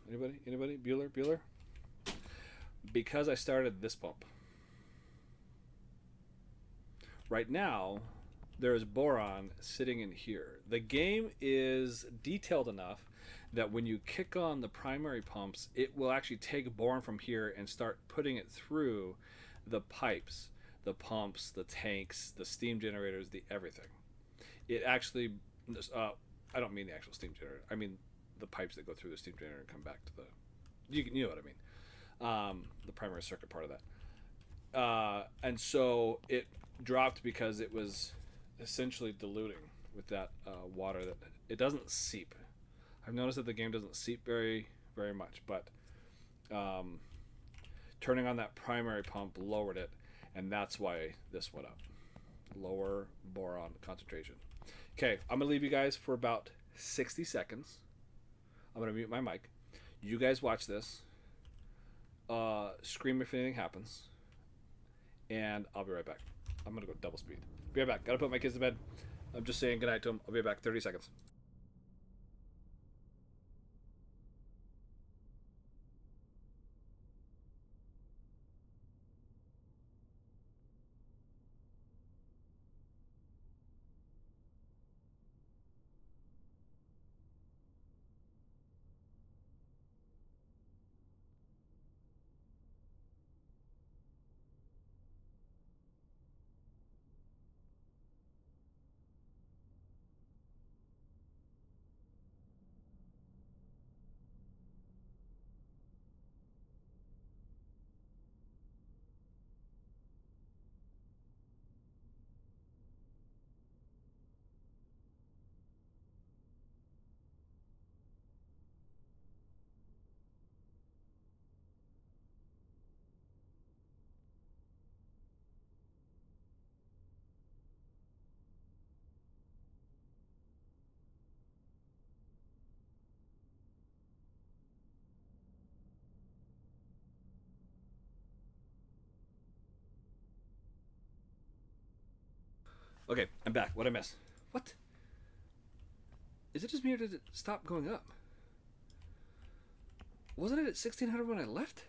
Anybody? Anybody? Bueller? Because I started this pump. Right now, there is boron sitting in here. The game is detailed enough that when you kick on the primary pumps, it will actually take boron from here and start putting it through the pipes, the pumps, the tanks, the steam generators, the everything. It actually, I don't mean the actual steam generator. I mean the pipes that go through the steam generator and come back to the, you know what I mean. The primary circuit part of that. And so it dropped because it was essentially diluting with that water that it doesn't seep. I've noticed that the game doesn't seep very much, but turning on that primary pump lowered it, and that's why this went up. Lower boron concentration. Okay, I'm gonna leave you guys for about 60 seconds. I'm gonna mute my mic. You guys watch this. Scream if anything happens, and I'll be right back. I'm gonna go double speed. Be right back. Gotta put my kids to bed. I'm just saying goodnight to them. I'll be back. 30 seconds. Okay, I'm back. What'd I miss? What? Is it just me or did it stop going up? Wasn't it at 1600 when I left?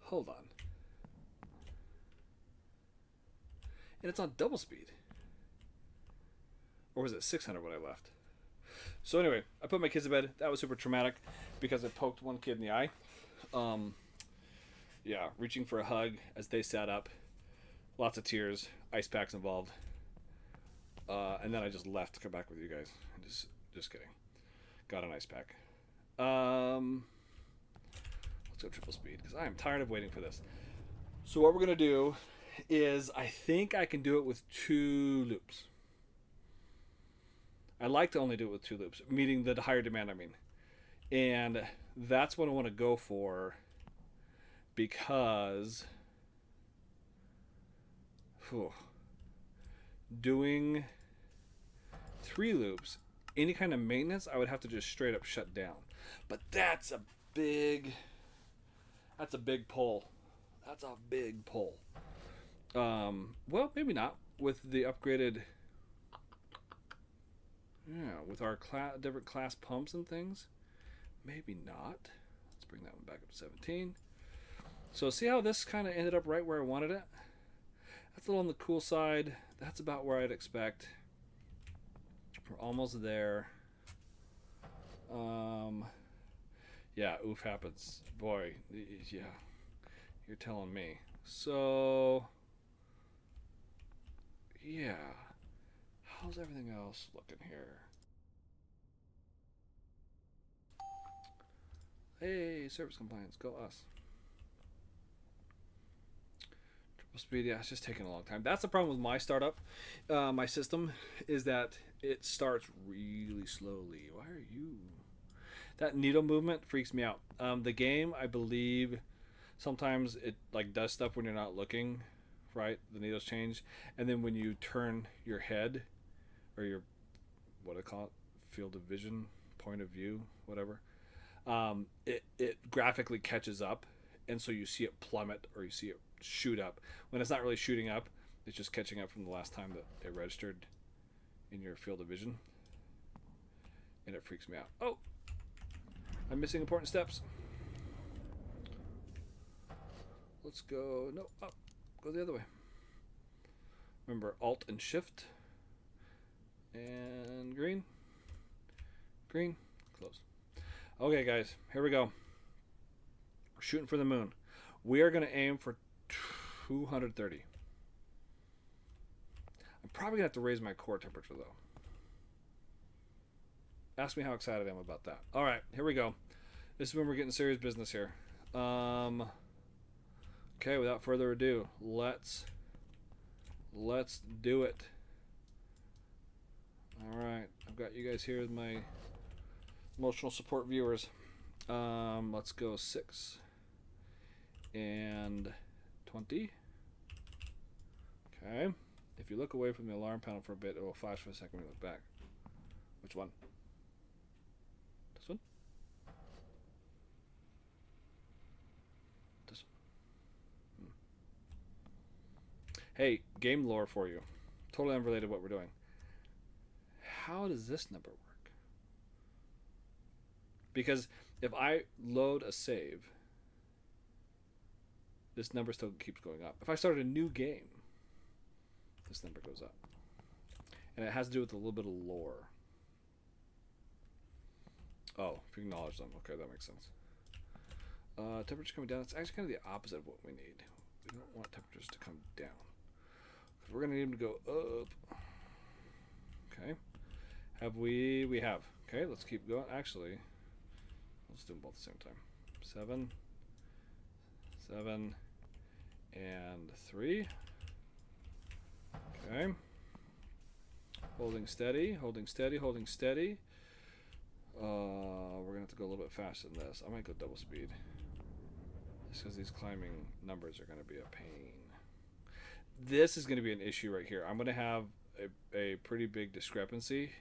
Hold on. And it's on double speed. Or was it 600 when I left? So anyway, I put my kids to bed. That was super traumatic because I poked one kid in the eye. Yeah, reaching for a hug as they sat up. Lots of tears. Ice packs involved. And then I just left to come back with you guys. Just kidding. Got an ice pack. Let's Let's go triple speed because I am tired of waiting for this. So what we're going to do is I think I can do it with 2 loops. I like to only do it with 2 loops, meeting the higher demand, I mean. And that's what I want to go for because doing 3 loops, any kind of maintenance, I would have to just straight up shut down. But that's a big pull. That's a big pull. Well, maybe not with the upgraded. Yeah, with our different class pumps and things. Maybe not. Let's bring that one back up to 17. So see how this kind of ended up right where I wanted it? That's a little on the cool side. That's about where I'd expect. We're almost there. Yeah, oof happens. Boy, yeah. You're telling me. So, yeah. How's everything else looking here? Hey, service compliance, go us. Triple speed, yeah, it's just taking a long time. That's the problem with my startup. My system is that it starts really slowly. Why are you? That needle movement freaks me out. The game, I believe, sometimes it like does stuff when you're not looking, right? The needles change, and then when you turn your head, or your, what do I call it, field of vision, point of view, whatever. It graphically catches up, and so you see it plummet or you see it shoot up. When it's not really shooting up, it's just catching up from the last time that it registered in your field of vision, and it freaks me out. Oh, I'm missing important steps. Let's go, no, up, go the other way. Remember Alt and Shift, and green, close. Okay, guys, here we go. We're shooting for the moon. We are going to aim for 230. I'm probably going to have to raise my core temperature, though. Ask me how excited I am about that. All right, here we go. This is when we're getting serious business here. Okay, without further ado, let's do it. All right, I've got you guys here as my emotional support viewers. Let's go 6 and 20. Okay. If you look away from the alarm panel for a bit, it will flash for a second when you look back. Which one? This one? This one? Hey, game lore for you. Totally unrelated to what we're doing. How does this number work? Because if I load a save, this number still keeps going up. If I start a new game, this number goes up. And it has to do with a little bit of lore. Oh, if you acknowledge them. Okay, that makes sense. Temperature coming down. It's actually kind of the opposite of what we need. We don't want temperatures to come down. Because we're going to need them to go up. Okay. Have we? We have. Okay, let's keep going. Actually, let's do them both at the same time. 7, 7, and 3. Okay. Holding steady, holding steady, holding steady. We're gonna have to go a little bit faster than this. I might go double speed. Just because these climbing numbers are gonna be a pain. This is gonna be an issue right here. I'm gonna have a pretty big discrepancy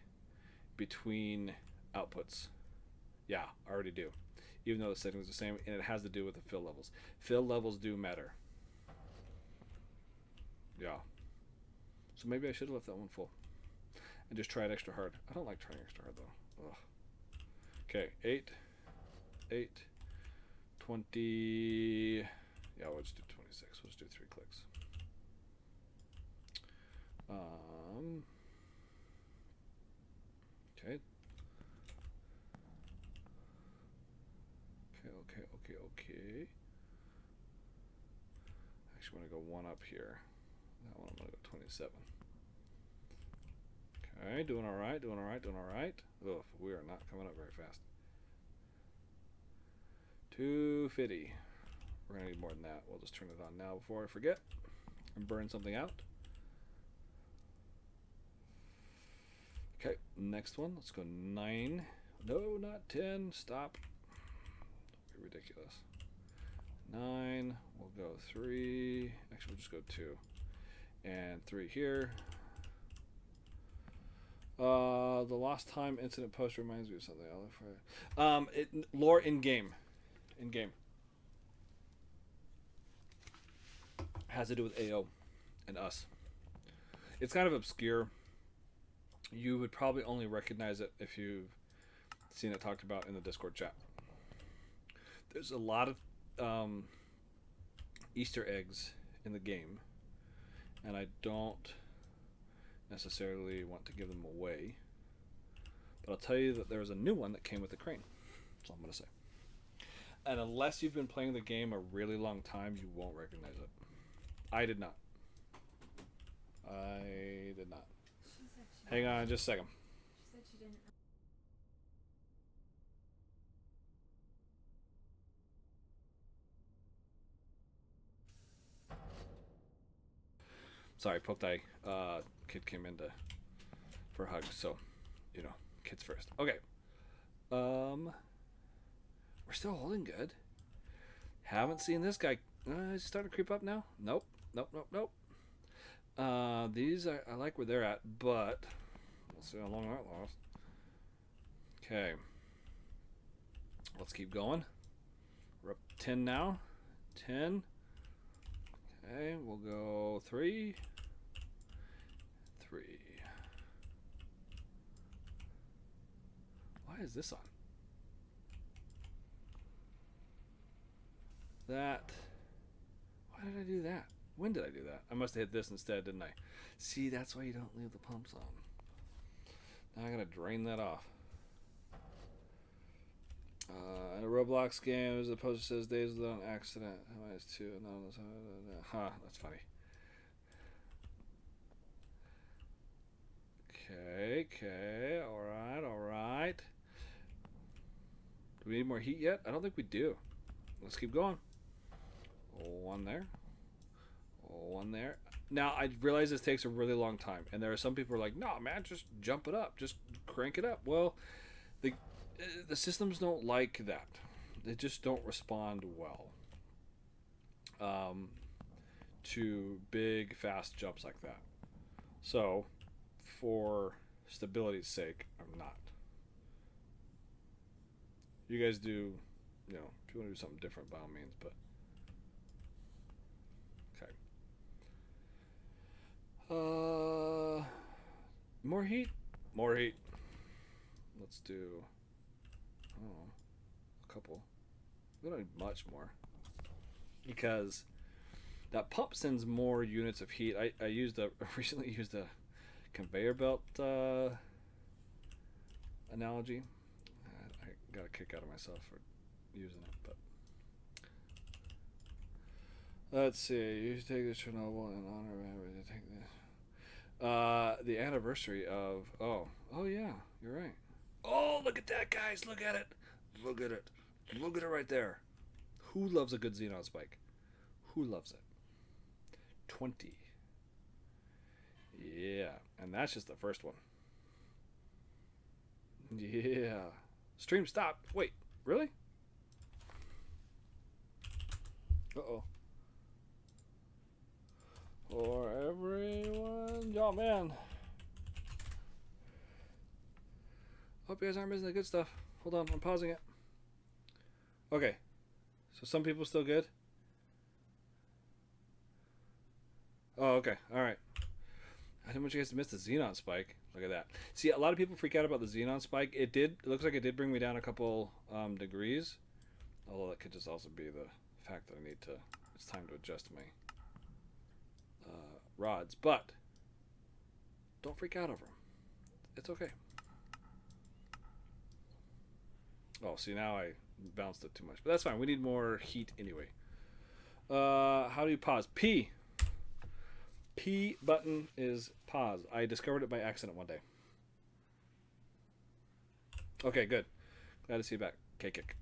between outputs. Yeah, I already do. Even though the settings are the same, and it has to do with the fill levels. Fill levels do matter. Yeah. So maybe I should have left that one full. And just try it extra hard. I don't like trying extra hard though. Ugh. Okay, 8, 8, 20. Yeah, we'll just do 26. We'll just do 3 clicks. Okay. Okay. I actually want to go one up here. That one I'm going to go 27. Okay, doing all right, doing all right, doing all right. Ugh, we are not coming up very fast. 2, 250. We're going to need more than that. We'll just turn it on now before I forget and burn something out. Okay, next one. Let's go 9. No, not 10. Stop. Don't be ridiculous. 9. We'll go 3. Actually, we'll just go 2. And 3 here. The lost time incident post reminds me of something. I'll look for it. Lore in game. In game. Has to do with AO and us. It's kind of obscure. You would probably only recognize it if you've seen it talked about in the Discord chat. There's a lot of Easter eggs in the game, and I don't necessarily want to give them away, but I'll tell you that there was a new one that came with the crane. That's all I'm going to say. And unless you've been playing the game a really long time, you won't recognize it. I did not. Hang on just a second. She said she didn't. Sorry, poked eye. Kid came in for a hug, so kids first. Okay. We're still holding good. Haven't seen this guy. Is he starting to creep up now? Nope. These I like where they're at, but we'll see how long that lasts. Okay. Let's keep going. We're up 10 now. 10. Okay, we'll go 3. 3. Why is this on? That. Why did I do that? When did I do that? I must have hit this instead, didn't I? See, that's why you don't leave the pumps on. Now I gotta drain that off. In a Roblox game, as opposed to says days without an accident. -2. No, huh, that's funny. Okay, alright. Do we need more heat yet? I don't think we do. Let's keep going. 1 there. 1 there. Now, I realize this takes a really long time, and there are some people who are like, no, man, just jump it up. Just crank it up. Well, the systems don't like that. They just don't respond well to big, fast jumps like that. So, for stability's sake, I'm not. You guys do, if you want to do something different, by all means, but okay. More heat? More heat. Let's do, a couple. We don't need much more, because that pump sends more units of heat. I recently used a conveyor belt analogy. I got a kick out of myself for using it, but let's see. You should take this Chernobyl in honor of take this. The anniversary of oh yeah, you're right. Oh, look at that, guys! Look at it! Look at it! Look at it right there! Who loves a good xenon spike? Who loves it? 20. Yeah, and that's just the first one. Yeah. Stream stopped. Wait, really? Uh-oh. For everyone. Oh, man. Hope you guys aren't missing the good stuff. Hold on, I'm pausing it. Okay. So some people still good? Oh, okay. All right. I didn't want you guys to miss the xenon spike. Look at that. See, a lot of people freak out about the xenon spike. It looks like it did bring me down a couple degrees. Although that could just also be the fact that it's time to adjust my rods. But don't freak out over them. It's okay. Oh, see, now I bounced it too much. But that's fine. We need more heat anyway. How do you pause? P. P button is pause. I discovered it by accident one day. Okay, good. Glad to see you back. K-kick.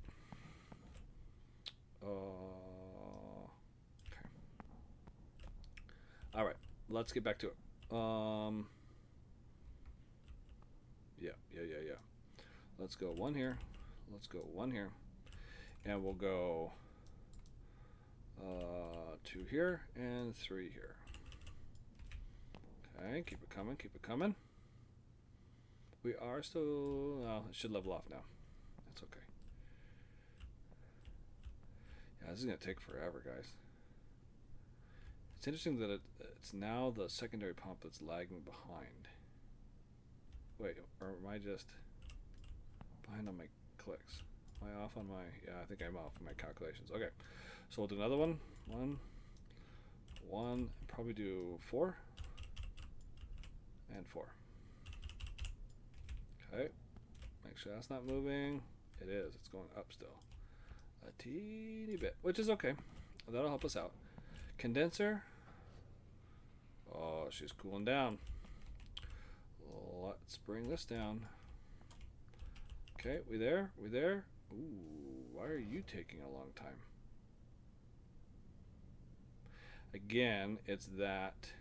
Okay. All right. Let's get back to it. Yeah. Let's go one here. Let's go one here. And we'll go 2 here and 3 here. Okay, keep it coming, keep it coming. We are still... Oh, it should level off now. That's okay. Yeah, this is going to take forever, guys. It's interesting that it's now the secondary pump that's lagging behind. Wait, or am I just behind on my clicks? Am I off on my... Yeah, I think I'm off on my calculations. Okay, so we'll do another one. One, probably do 4. And 4. Okay, make sure that's not moving. It is, it's going up still. A teeny bit, which is okay. That'll help us out. Condenser. Oh, she's cooling down. Let's bring this down. Okay, we there? We there? Ooh, why are you taking a long time? Again, it's that.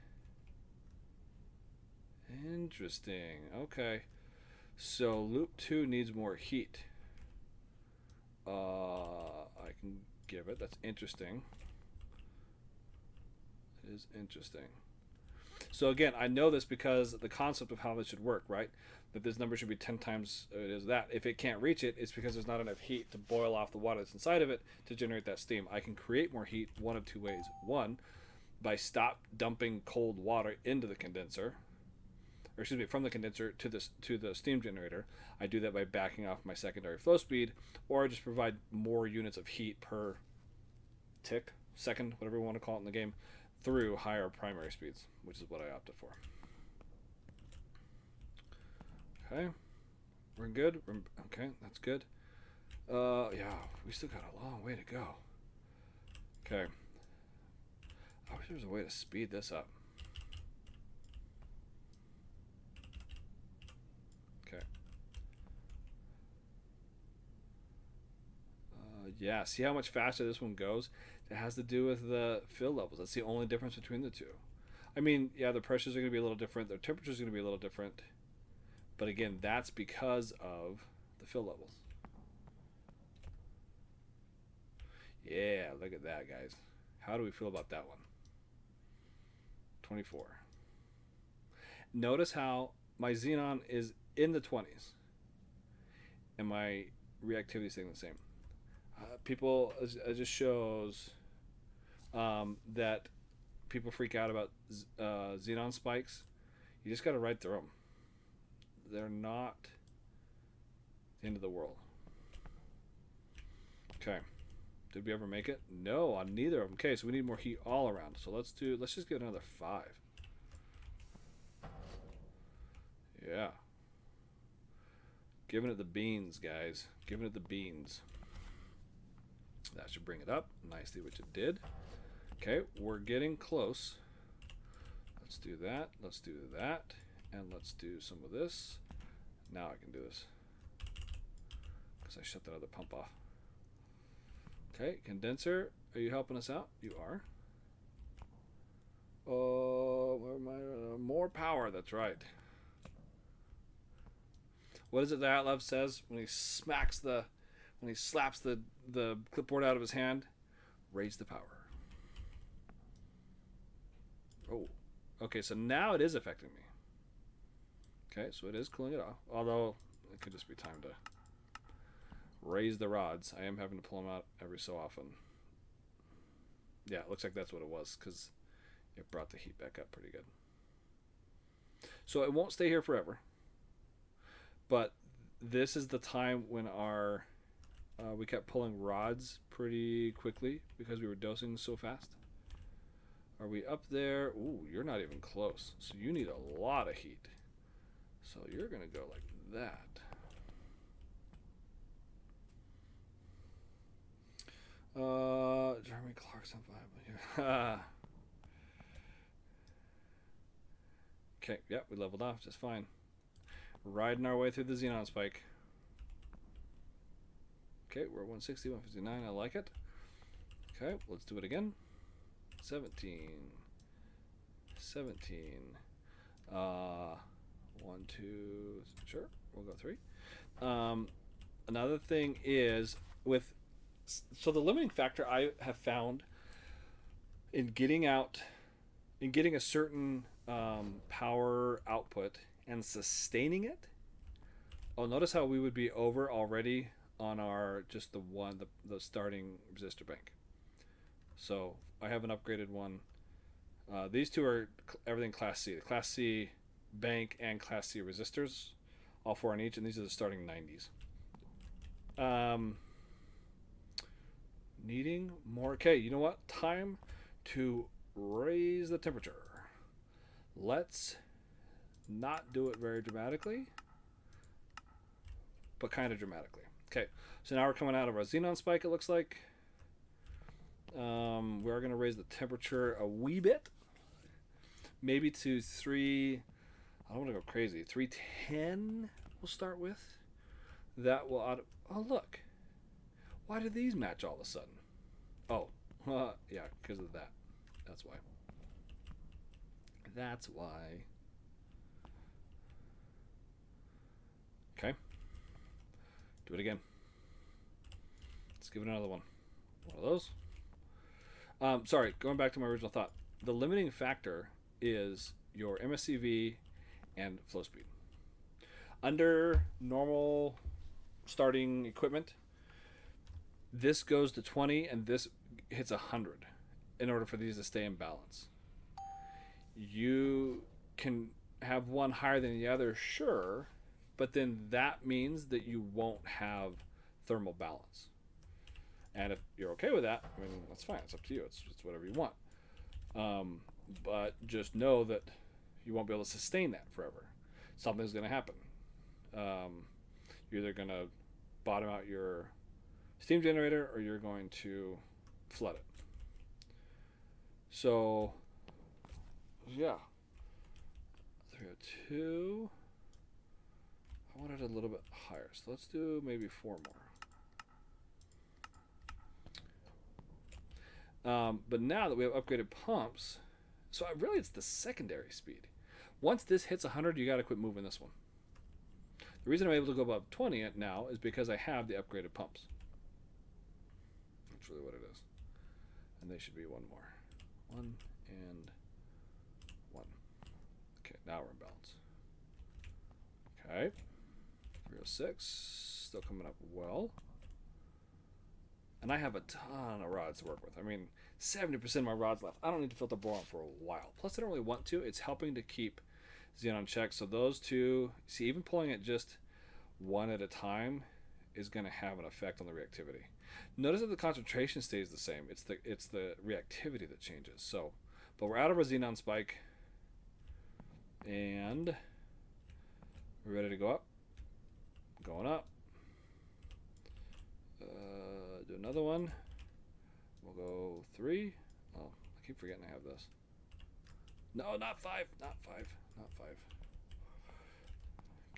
Interesting. Okay. So loop 2 needs more heat. I can give it. That's interesting. It is interesting. So again, I know this because the concept of how this should work, right? That this number should be 10 times it is that. If it can't reach it, it's because there's not enough heat to boil off the water that's inside of it to generate that steam. I can create more heat one of 2 ways. One, by stop dumping cold water into the condenser, or excuse me, from the condenser to the steam generator. I do that by backing off my secondary flow speed, or I just provide more units of heat per tick, second, whatever you want to call it in the game, through higher primary speeds, which is what I opted for. Okay, we're good. Okay, that's good. Yeah, we still got a long way to go. Okay, I wish there was a way to speed this up. Okay. Yeah, see how much faster this one goes? It has to do with the fill levels. That's the only difference between the two. I mean, yeah, the pressures are going to be a little different. The temperatures are going to be a little different. But again, that's because of the fill levels. Yeah, look at that, guys. How do we feel about that one? 24. Notice how my xenon is in the 20s. And my reactivity is staying the same. People, it just shows that people freak out about xenon spikes. You just got to ride through them. They're not the end of the world. Okay. Did we ever make it? No, on neither of them. Okay, so we need more heat all around. So let's just get another 5. Yeah. Giving it the beans, guys. Giving it the beans. That should bring it up nicely, which it did. Okay, we're getting close. Let's do that. Let's do that. And let's do some of this. Now I can do this. Because I shut that other pump off. Okay, condenser. Are you helping us out? You are. Oh, where am I? More power. That's right. What is it that Atlev says when he smacks when he slaps the clipboard out of his hand? Raise the power. Oh, okay, so now it is affecting me. Okay, so it is cooling it off. Although, it could just be time to raise the rods. I am having to pull them out every so often. Yeah, it looks like that's what it was, because it brought the heat back up pretty good. So it won't stay here forever. But this is the time when our we kept pulling rods pretty quickly because we were dosing so fast. Are we up there? Ooh, you're not even close. So you need a lot of heat. So you're going to go like that. Jeremy Clarkson vibe here. Okay, yep, we leveled off just fine. Riding our way through the xenon spike. Okay, we're at 160, 159. I like it. Okay, let's do it again. 17. 17. 1, 2, sure, we'll go 3. Another thing is so the limiting factor I have found in getting a certain power output and sustaining it. Oh, notice how we would be over already on our just the starting resistor bank. So I have an upgraded one. These two are everything Class C. The Class C bank and Class C resistors, all 4 on each, and these are the starting 90s. Needing more. Okay, you know what? Time to raise the temperature. Let's not do it very dramatically, but kind of dramatically. Okay, so now we're coming out of our xenon spike, it looks like. We are going to raise the temperature a wee bit. Maybe to 3... I don't want to go crazy. 310 we'll start with. That will... Oh, look. Why did these match all of a sudden? Oh, yeah, because of that. That's why. That's why. Okay. Do it again. Let's give it another one. One of those. Sorry, going back to my original thought. The limiting factor is your MSCV and flow speed. Under normal starting equipment, this goes to 20 and this hits 100 in order for these to stay in balance. You can have one higher than the other, sure, but then that means that you won't have thermal balance. And if you're okay with that, I mean, that's fine. It's up to you. It's whatever you want. But just know that you won't be able to sustain that forever. Something's going to happen. You're either going to bottom out your steam generator or you're going to flood it. So, yeah. 302. I want it a little bit higher. So let's do maybe 4 more. But now that we have upgraded pumps, so really it's the secondary speed. Once this hits 100, you got to quit moving this one. The reason I'm able to go above 20 now is because I have the upgraded pumps. That's really what it is. And they should be 1 more. 1 and 1. Okay, now we're in balance. Okay. 306, still coming up well. And I have a ton of rods to work with. I mean, 70% of my rods left. I don't need to filter boron for a while. Plus, I don't really want to. It's helping to keep xenon check. So those two, see, even pulling it just one at a time is going to have an effect on the reactivity. Notice that the concentration stays the same. It's the reactivity that changes. So, but we're out of our xenon spike, and we're ready to go up. Going up. Do another one. We'll go 3. Oh, I keep forgetting I have this. No, not 5. Not 5. Not 5.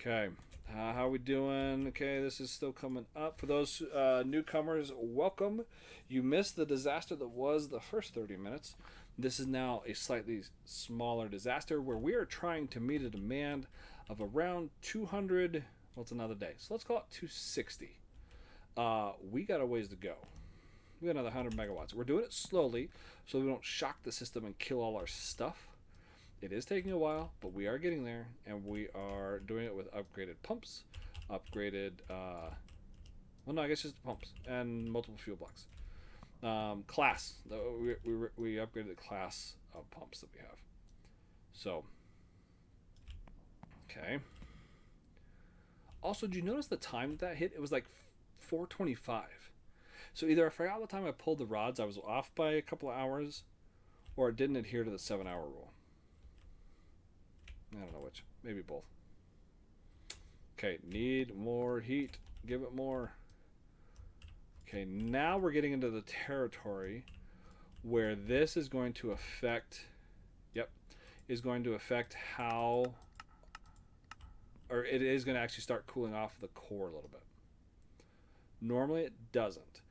Okay. How are we doing? Okay, this is still coming up. For those newcomers, welcome. You missed the disaster that was the first 30 minutes. This is now a slightly smaller disaster where we are trying to meet a demand of around 200. Well, it's another day. So let's call it 260. We got a ways to go. We got another 100 megawatts. We're doing it slowly so we don't shock the system and kill all our stuff. It is taking a while, but we are getting there, and we are doing it with upgraded pumps, upgraded, well, no, I guess just the pumps, and multiple fuel blocks. Class. We upgraded the class of pumps that we have. So, okay. Also, did you notice the time that hit? It was like 4:25. So either I forgot what time I pulled the rods, I was off by a couple of hours, or it didn't adhere to the 7-hour rule. I don't know which. Maybe both. Okay, need more heat. Give it more. Okay, now we're getting into the territory where this is going to affect, is going to affect how, or it is going to actually start cooling off the core a little bit. Normally it doesn't.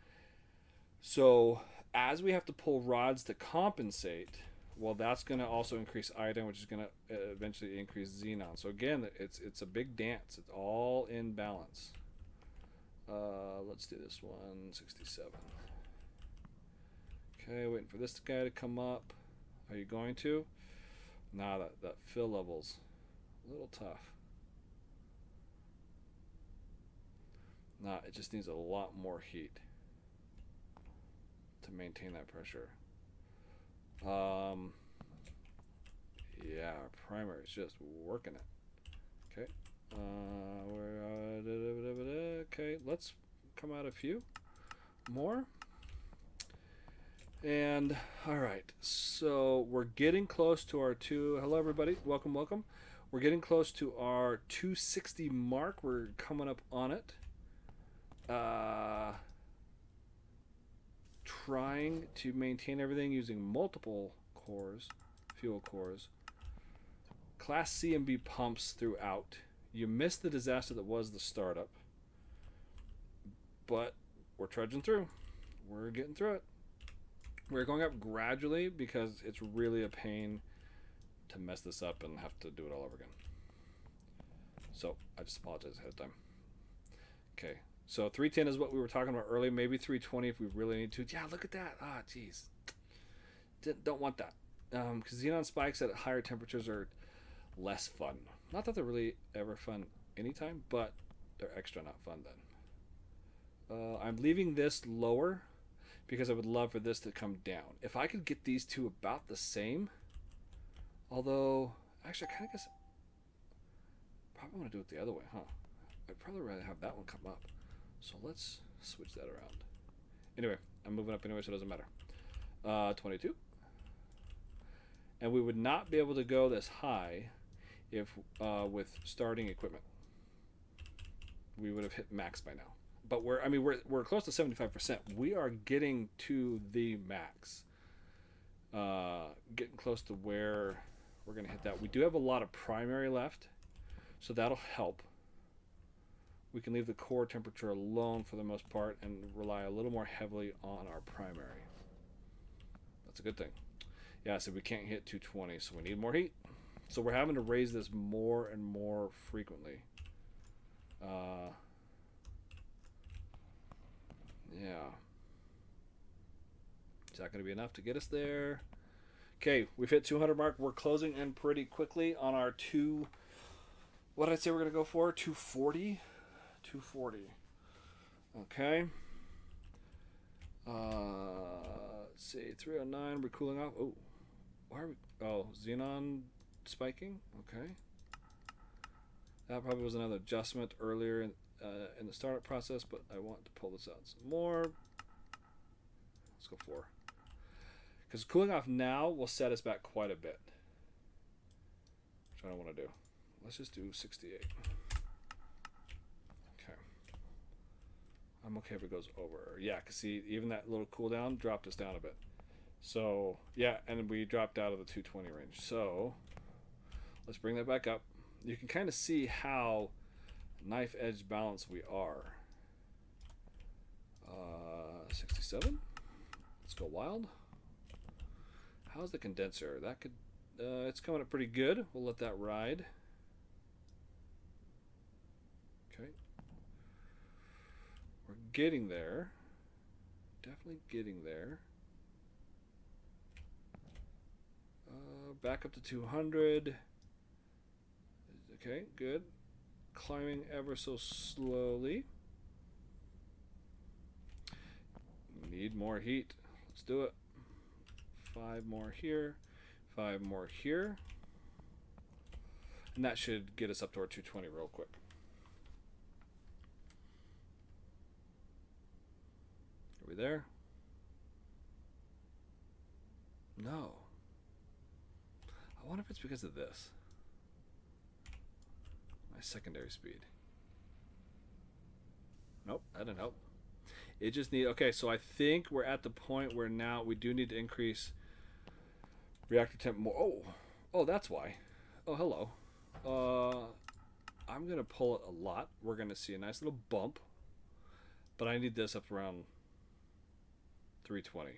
So as we have to pull rods to compensate, well, that's going to also increase iodine, which is going to eventually increase xenon. So again, it's a big dance. It's all in balance. Let's do this one, 67. Okay, waiting for this guy to come up. Are you going to? Nah, that fill level's a little tough. Nah, it just needs a lot more heat to maintain that pressure. Yeah, our primer is just working it. Okay. Okay, let's come out a few more. And all right, so we're getting close to our hello everybody, welcome. We're getting close to our 260 mark. We're coming up on it. Trying to maintain everything using multiple cores, fuel cores. Class C and B pumps throughout. You missed the disaster that was the startup. But we're trudging through. We're getting through it. We're going up gradually because it's really a pain to mess this up and have to do it all over again. So I just apologize ahead of time. Okay, so 310 is what we were talking about earlier. Maybe 320 if we really need to. Yeah, look at that. Ah, jeez. Don't want that. Because xenon spikes at higher temperatures are less fun. Not that they're really ever fun anytime, but they're extra not fun then. I'm leaving this lower because I would love for this to come down. If I could get these two about the same, although, actually I kind of guess, probably want to do it the other way, huh? I'd probably rather have that one come up. So let's switch that around. Anyway, I'm moving up anyway, so it doesn't matter. 22. And we would not be able to go this high if with starting equipment. We would have hit max by now. But we're close to 75%. We are getting to the max. Getting close to where we're going to hit that. We do have a lot of primary left, so that'll help. We can leave the core temperature alone for the most part and rely a little more heavily on our primary. That's a good thing. Yeah, so we can't hit 220, so we need more heat. So we're having to raise this more and more frequently. Yeah. Is that going to be enough to get us there? Okay, we've hit 200 mark. We're closing in pretty quickly on our what did I say we're going to go for? 240? 240. Okay. Let's see, 309. We're cooling off. Oh, why are we? Oh, xenon spiking. Okay. That probably was another adjustment earlier in the startup process, but I want to pull this out some more. Let's go 4. Because cooling off now will set us back quite a bit. Which I don't want to do. Let's just do 68. Okay. I'm okay if it goes over. Yeah, because see, even that little cooldown dropped us down a bit. So, yeah, and we dropped out of the 220 range. So, let's bring that back up. You can kind of see how knife edge balanced we are. 67. Let's go wild. How's the condenser? That could, it's coming up pretty good. We'll let that ride. Okay. We're getting there. Definitely getting there. Back up to 200. Okay, good. Climbing ever so slowly. Need more heat. Let's do it. 5 more here. 5 more here. And that should get us up to our 220 real quick. Are we there? No. I wonder if it's because of this. My secondary speed. Nope, that didn't help. It just need, okay, so I think we're at the point where now we do need to increase reactor temp more. Oh, that's why. Oh, hello. I'm going to pull it a lot. We're going to see a nice little bump. But I need this up around 320.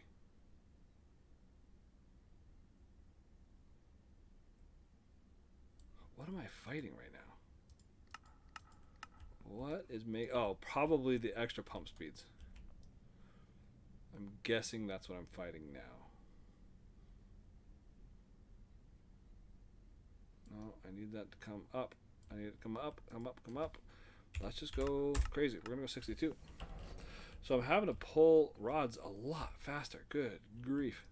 What am I fighting right now? What is oh, probably the extra pump speeds. I'm guessing that's what I'm fighting now. No, I need that to come up. I need it to come up, come up, come up. Let's just go crazy. We're gonna go 62. So I'm having to pull rods a lot faster. Good grief.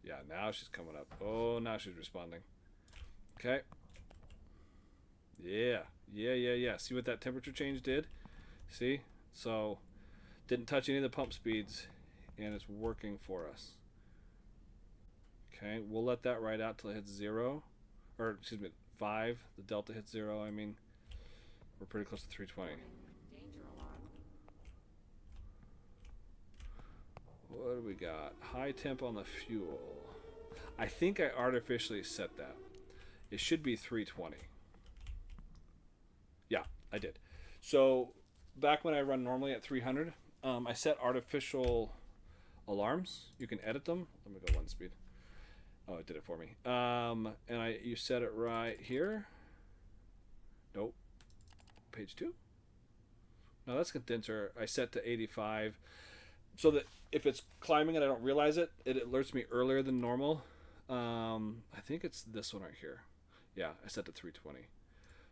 Yeah, now she's coming up. Oh, now she's responding. Okay. Yeah. See what that temperature change did? See? So, didn't touch any of the pump speeds, and it's working for us. Okay, we'll let that ride out till it hits 0. Or, excuse me, 5. The delta hits 0, I mean. We're pretty close to 320. Danger alarm. What do we got? High temp on the fuel. I think I artificially set that. It should be 320. Yeah, I did. So back when I run normally at 300, I set artificial alarms. You can edit them. Let me go 1 speed. Oh, it did it for me. And you set it right here. Nope. Page 2. No, that's condenser. I set to 85 so that if it's climbing and I don't realize it, it alerts me earlier than normal. I think it's this one right here. Yeah, I set to 320.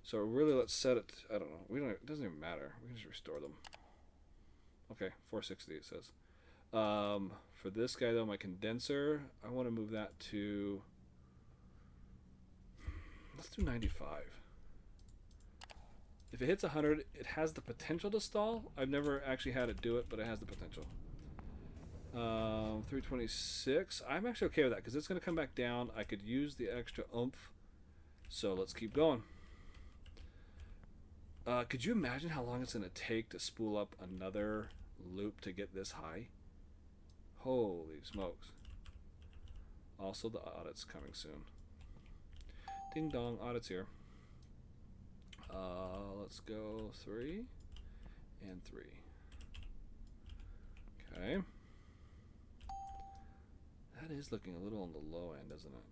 So really, let's set it. I don't know. We don't. It doesn't even matter. We can just restore them. Okay, 460 it says. For this guy though, my condenser, I want to move that to. Let's do 95. If it hits 100, it has the potential to stall. I've never actually had it do it, but it has the potential. 326. I'm actually okay with that because it's going to come back down. I could use the extra oomph. So let's keep going. Could you imagine how long it's going to take to spool up another loop to get this high? Holy smokes. Also, the audit's coming soon. Ding dong, audit's here. Let's go 3 and 3. Okay. That is looking a little on the low end, isn't it?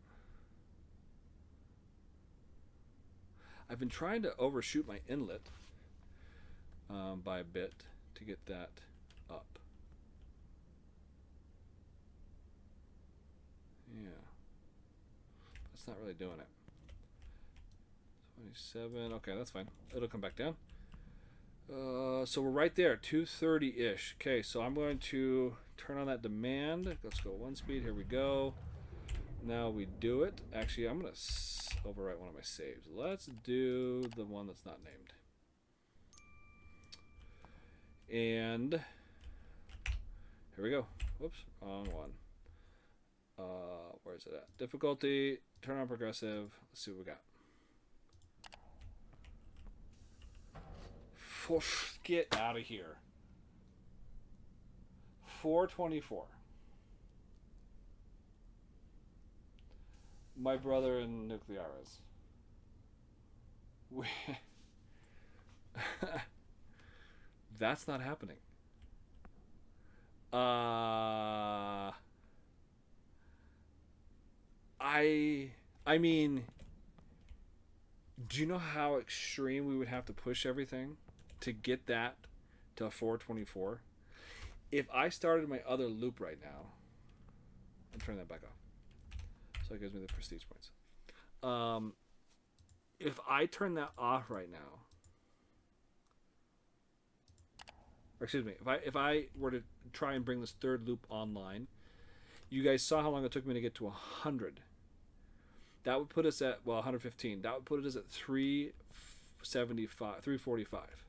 I've been trying to overshoot my inlet by a bit to get that up. Yeah. That's not really doing it. 27. Okay, that's fine. It'll come back down. So we're right there, 230-ish. Okay, so I'm going to turn on that demand. Let's go 1 speed. Here we go. Now we do it. Actually, I'm going to overwrite one of my saves. Let's do the one that's not named. And here we go. Whoops, wrong one. Where is it at? Difficulty, turn on progressive. Let's see what we got. Get out of here. 424. My brother in Nuclearis. That's not happening. I mean, do you know how extreme we would have to push everything to get that to 424? If I started my other loop right now, I'm turning that back off. So it gives me the prestige points. If I turn that off right now, or excuse me, if I were to try and bring this third loop online, you guys saw how long it took me to get to 100. That would put us at, well, 115. That would put us at 375, 345.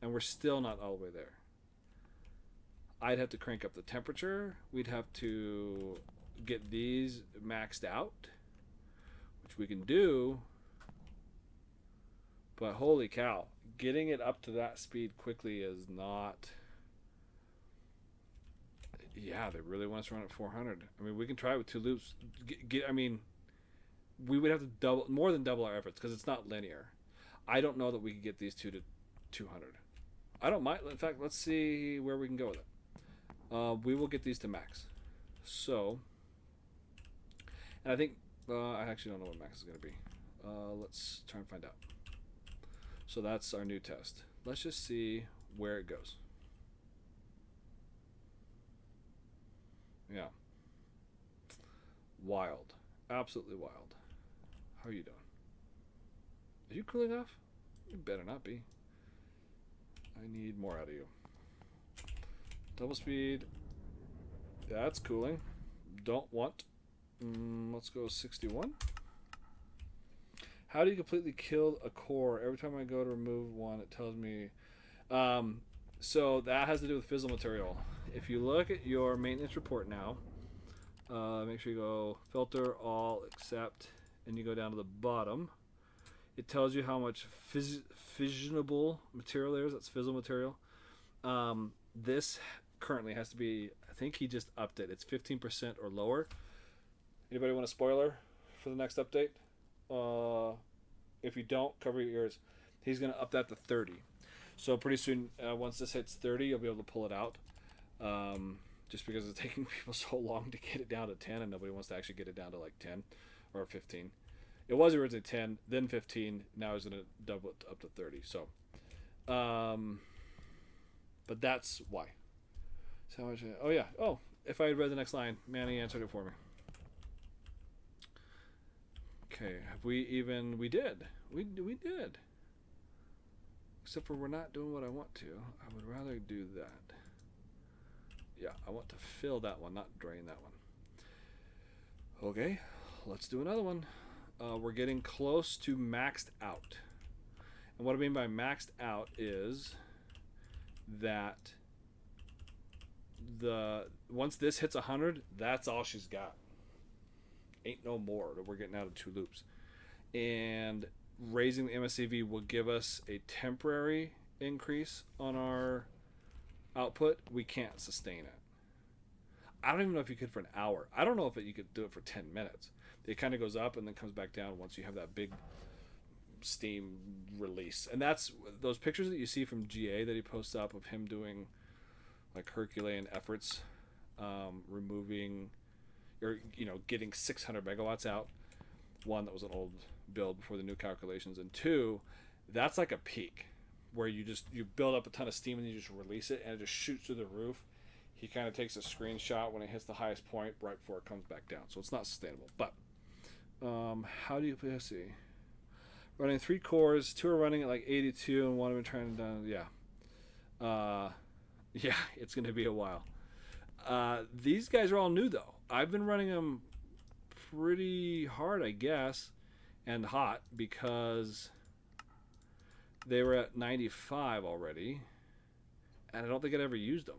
And we're still not all the way there. I'd have to crank up the temperature. We'd have to get these maxed out, which we can do. But holy cow, getting it up to that speed quickly is not... Yeah, they really want us to run at 400. I mean, we can try it with 2 loops. I mean, we would have to more than double our efforts because it's not linear. I don't know that we could get these two to 200. I don't mind. In fact, let's see where we can go with it. We will get these to max. So, and I think I actually don't know what max is going to be. Let's try and find out. So that's our new test. Let's just see where it goes. Yeah. Wild. Absolutely wild. How are you doing? Are you cooling off? You better not be. I need more out of you. Double speed. That's cooling. Don't want. Let's go 61. How do you completely kill a core? Every time I go to remove one, it tells me. So that has to do with fissile material. If you look at your maintenance report now, make sure you go filter all except, and you go down to the bottom. It tells you how much fissionable material there is. That's fissile material. This currently has to be. I think he just upped it. It's 15% or lower. Anybody want a spoiler for the next update? If you don't, cover your ears. He's going to up that to 30. So pretty soon, once this hits 30, you'll be able to pull it out. Just because it's taking people so long to get it down to 10, and nobody wants to actually get it down to like 10 or 15. It was originally 10, then 15. Now he's going to double it up to 30. So, but that's why. So how much? Oh yeah. Oh, if I had read the next line, Manny answered it for me. Okay, have we even? We did. We did. Except for we're not doing what I want to. I would rather do that. Yeah, I want to fill that one, not drain that one. Okay, let's do another one. We're getting close to maxed out. And what I mean by maxed out is that once this hits 100, that's all she's got. Ain't no more. We're getting out of 2 loops. And raising the MSCV will give us a temporary increase on our output. We can't sustain it. I don't even know if you could for an hour. I don't know if you could do it for 10 minutes. It kind of goes up and then comes back down once you have that big steam release. And that's those pictures that you see from GA that he posts up of him doing like Herculean efforts, removing or getting 600 megawatts out. One, that was an old build before the new calculations, and 2, that's like a peak where you build up a ton of steam and you just release it and it just shoots through the roof. He kind of takes a screenshot when it hits the highest point right before it comes back down, so it's not sustainable. But how do you let's see, running 3 cores, 2 are running at like 82 and one of them trying to yeah, it's gonna be a while. These guys are all new though. I've been running them pretty hard, I guess, and hot because they were at 95 already, and I don't think I'd ever used them.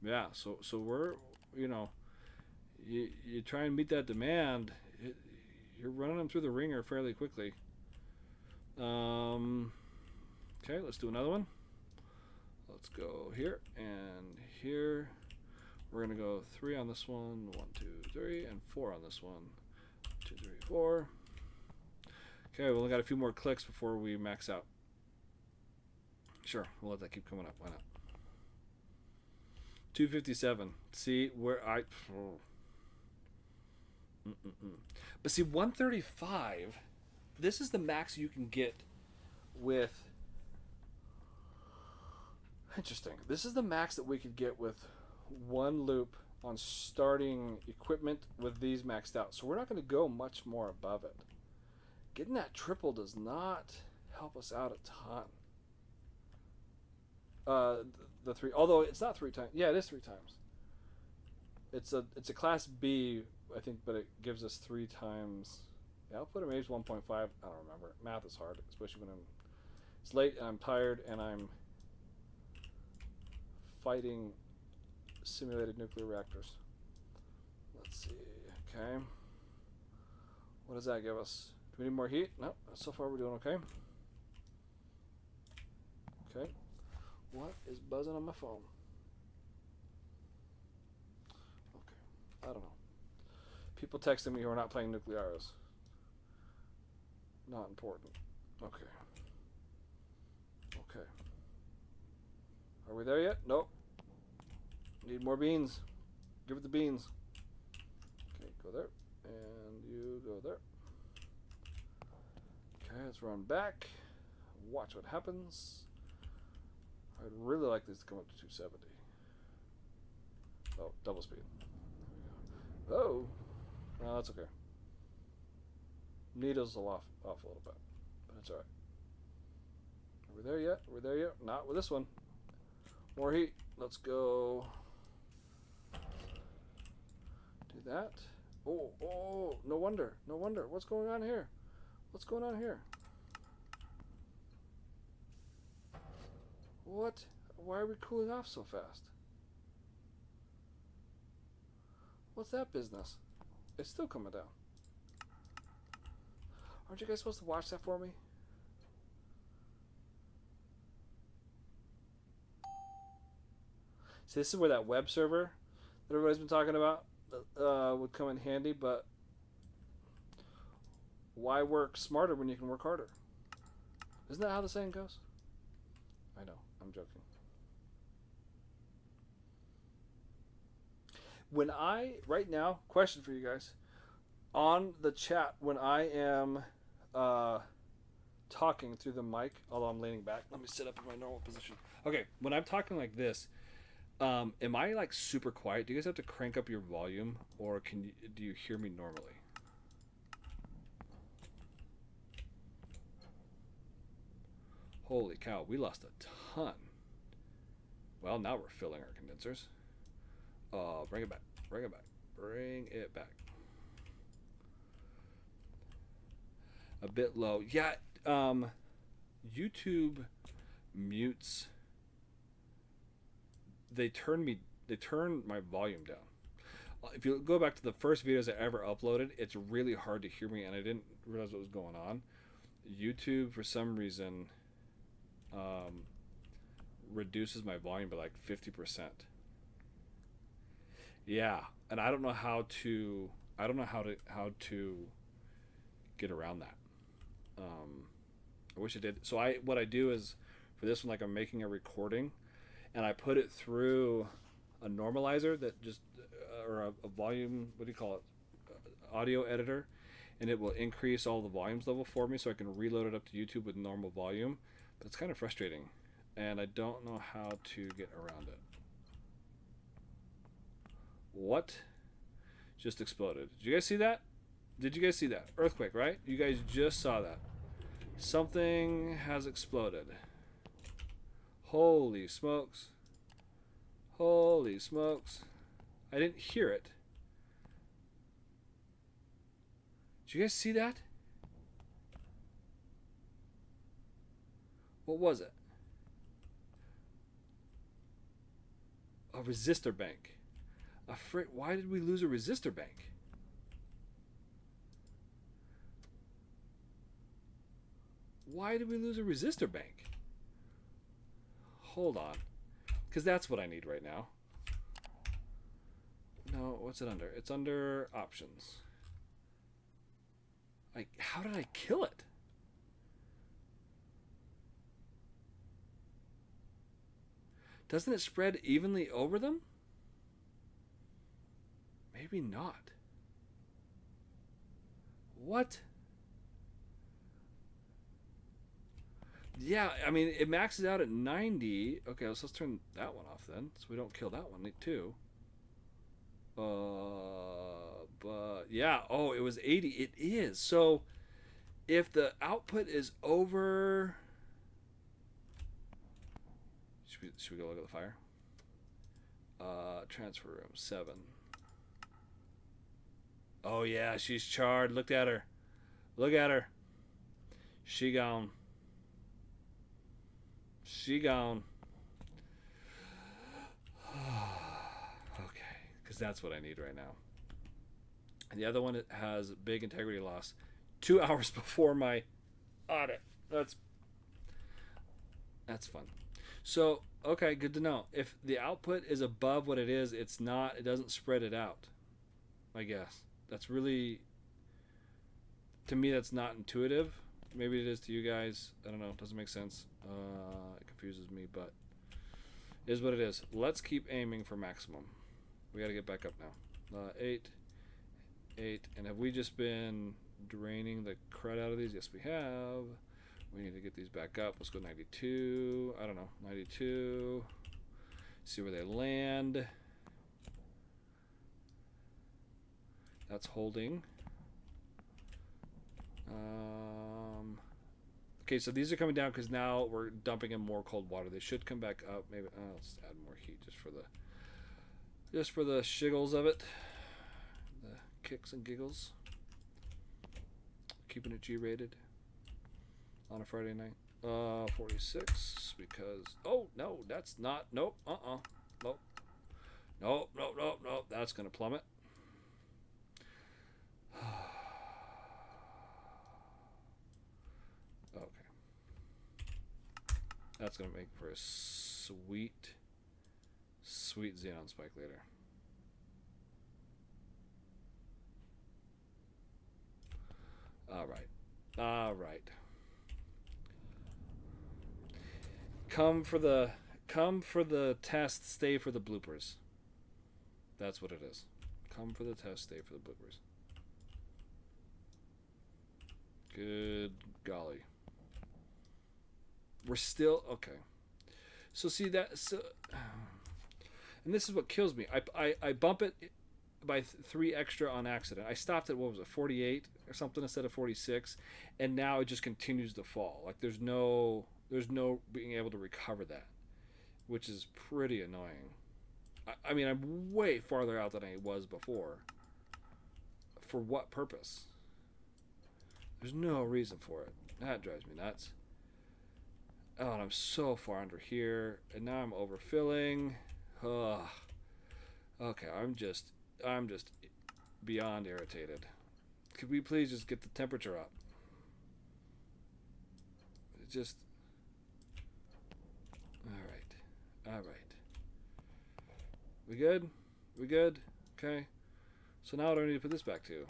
Yeah, so we're, you try and meet that demand, you're running them through the ringer fairly quickly. Okay, let's do another one. Let's go here and here. We're going to go 3 on this one, 1, 2, 3, and 4 on this one. 2, 3, 4. Okay, we only got a few more clicks before we max out. Sure, we'll let that keep coming up. Why not? 257. See, where I... But see, 135, this is the max you can get with... Interesting. This is the max that we could get with 1 loop on starting equipment with these maxed out. So we're not going to go much more above it. Getting that triple does not help us out a ton. The 3, although it's not 3 times. Yeah, it is 3 times. It's a class B, I think, but it gives us 3 times. The output, or maybe it's 1.5. I don't remember. Math is hard, especially when it's late and I'm tired and I'm fighting simulated nuclear reactors. Let's see. Okay. What does that give us? Do we need more heat? No. So far we're doing okay. Okay. What is buzzing on my phone? Okay. I don't know. People texting me who are not playing Nuclearis. Not important. Okay. Okay. Are we there yet? Nope. Need more beans. Give it the beans. Okay, go there. And you go there. Okay, let's run back. Watch what happens. I'd really like this to come up to 270. Oh, double speed. There we go. Oh, no, that's okay. Needles will off a little bit, but it's alright. Are we there yet? Are we there yet? Not with this one. More heat. Let's go. Do that. Oh, no wonder. No wonder. What's going on here? What's going on here? What? Why are we cooling off so fast? What's that business? It's still coming down. Aren't you guys supposed to watch that for me? See, this is where that web server that everybody's been talking about would come in handy, but why work smarter when you can work harder? Isn't that how the saying goes? I know, I'm joking. When right now, question for you guys. On the chat, when I am talking through the mic, although I'm leaning back, let me sit up in my normal position. Okay, when I'm talking like this, am I like super quiet? Do you guys have to crank up your volume, or do you hear me normally? Holy cow, we lost a ton. Well, now we're filling our condensers. Bring it back. Bring it back. Bring it back. A bit low. Yeah, YouTube mutes. They turn my volume down. If you go back to the first videos I ever uploaded, it's really hard to hear me, and I didn't realize what was going on. YouTube, for some reason, reduces my volume by like 50%. Yeah, and I don't know how to get around that. I wish I did. So what I do is, for this one, like, I'm making a recording, and I put it through a normalizer that just or a volume, what do you call it, audio editor, and it will increase all the volumes level for me, so I can reload it up to YouTube with normal volume. But it's kind of frustrating, and I don't know how to get around it. What just exploded? Did you guys see that? Did you guys see that? Earthquake, right? You guys just saw that. Something has exploded. Holy smokes. Holy smokes. I didn't hear it. Did you guys see that? What was it? A resistor bank. Why did we lose a resistor bank? Why did we lose a resistor bank? Hold on. Because that's what I need right now. No, what's it under? It's under options. How did I kill it? Doesn't it spread evenly over them? Maybe not. What? Yeah, I mean, it maxes out at 90. Okay, let's turn that one off then, so we don't kill that one too. But yeah, oh, it was 80. It is. So if the output is over, should we go look at the fire? Transfer room 7. Oh yeah, she's charred. Look at her. Look at her. She gone. She gone. Okay, because that's what I need right now. And the other one has big integrity loss 2 hours before my audit. That's fun. So, okay, good to know. If the output is above what it is, it doesn't spread it out, I guess. That's really, to me, that's not intuitive. Maybe it is to you guys. I don't know. It doesn't make sense. It confuses me, but Is what it is. Let's keep aiming for maximum. We got to get back up now. 8, 8, and have we just been draining the crud out of these? Yes, we have. We need to get these back up. Let's go 92. I don't know, 92. See where they land. That's holding. Okay, so these are coming down because now we're dumping in more cold water. They should come back up. Maybe let's add more heat just for the shiggles of it, the kicks and giggles. Keeping it G-rated on a Friday night. 46 because no, that's not. Nope. Nope. Nope. That's gonna plummet. That's going to make for a sweet xenon spike later. All right. Come for the test, stay for the bloopers. That's what it is. Come for the test, stay for the bloopers. Good golly. We're still okay. So see that, and this is what kills me. I bump it by 3 extra on accident. I stopped at, what was it, 48 or something instead of 46, and now it just continues to fall. Like there's no being able to recover that, which is pretty annoying. I mean, I'm way farther out than I was before. For what purpose? There's no reason for it. That drives me nuts. Oh, and I'm so far under here, and now I'm overfilling. Ugh. Okay, I'm just beyond irritated. Could we please just get the temperature up? Just. All right. We good? We good? Okay. So now what do I need to put this back to?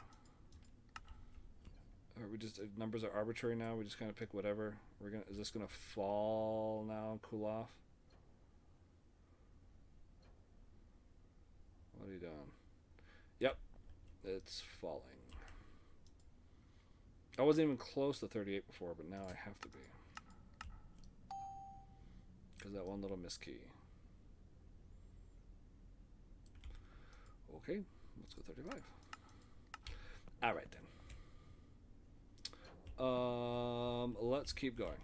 Or we just, numbers are arbitrary now. We just kind of pick whatever. Is this gonna fall now and cool off? What are you doing? Yep, it's falling. I wasn't even close to 38 before, but now I have to be. Because that one little miss key. Okay, let's go 35. All right then. Let's keep going.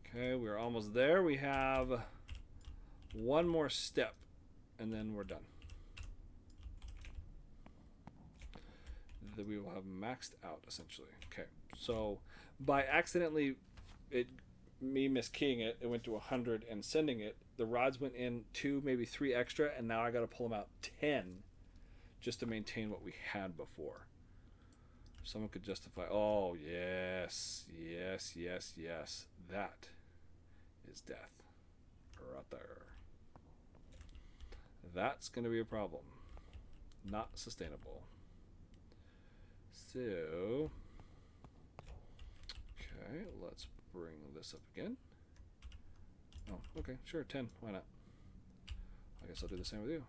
Okay, we're almost there. We have one more step, and then we're done. Then we will have maxed out, essentially. Okay, so by accidentally me miskeying it, it went to 100 and sending it. The rods went in 2, maybe 3 extra, and now I got to pull them out 10 just to maintain what we had before. Someone could justify, oh, yes. That is death. Right there. That's going to be a problem. Not sustainable. So, okay, let's bring this up again. Oh, okay, sure, 10. Why not? I guess I'll do the same with you.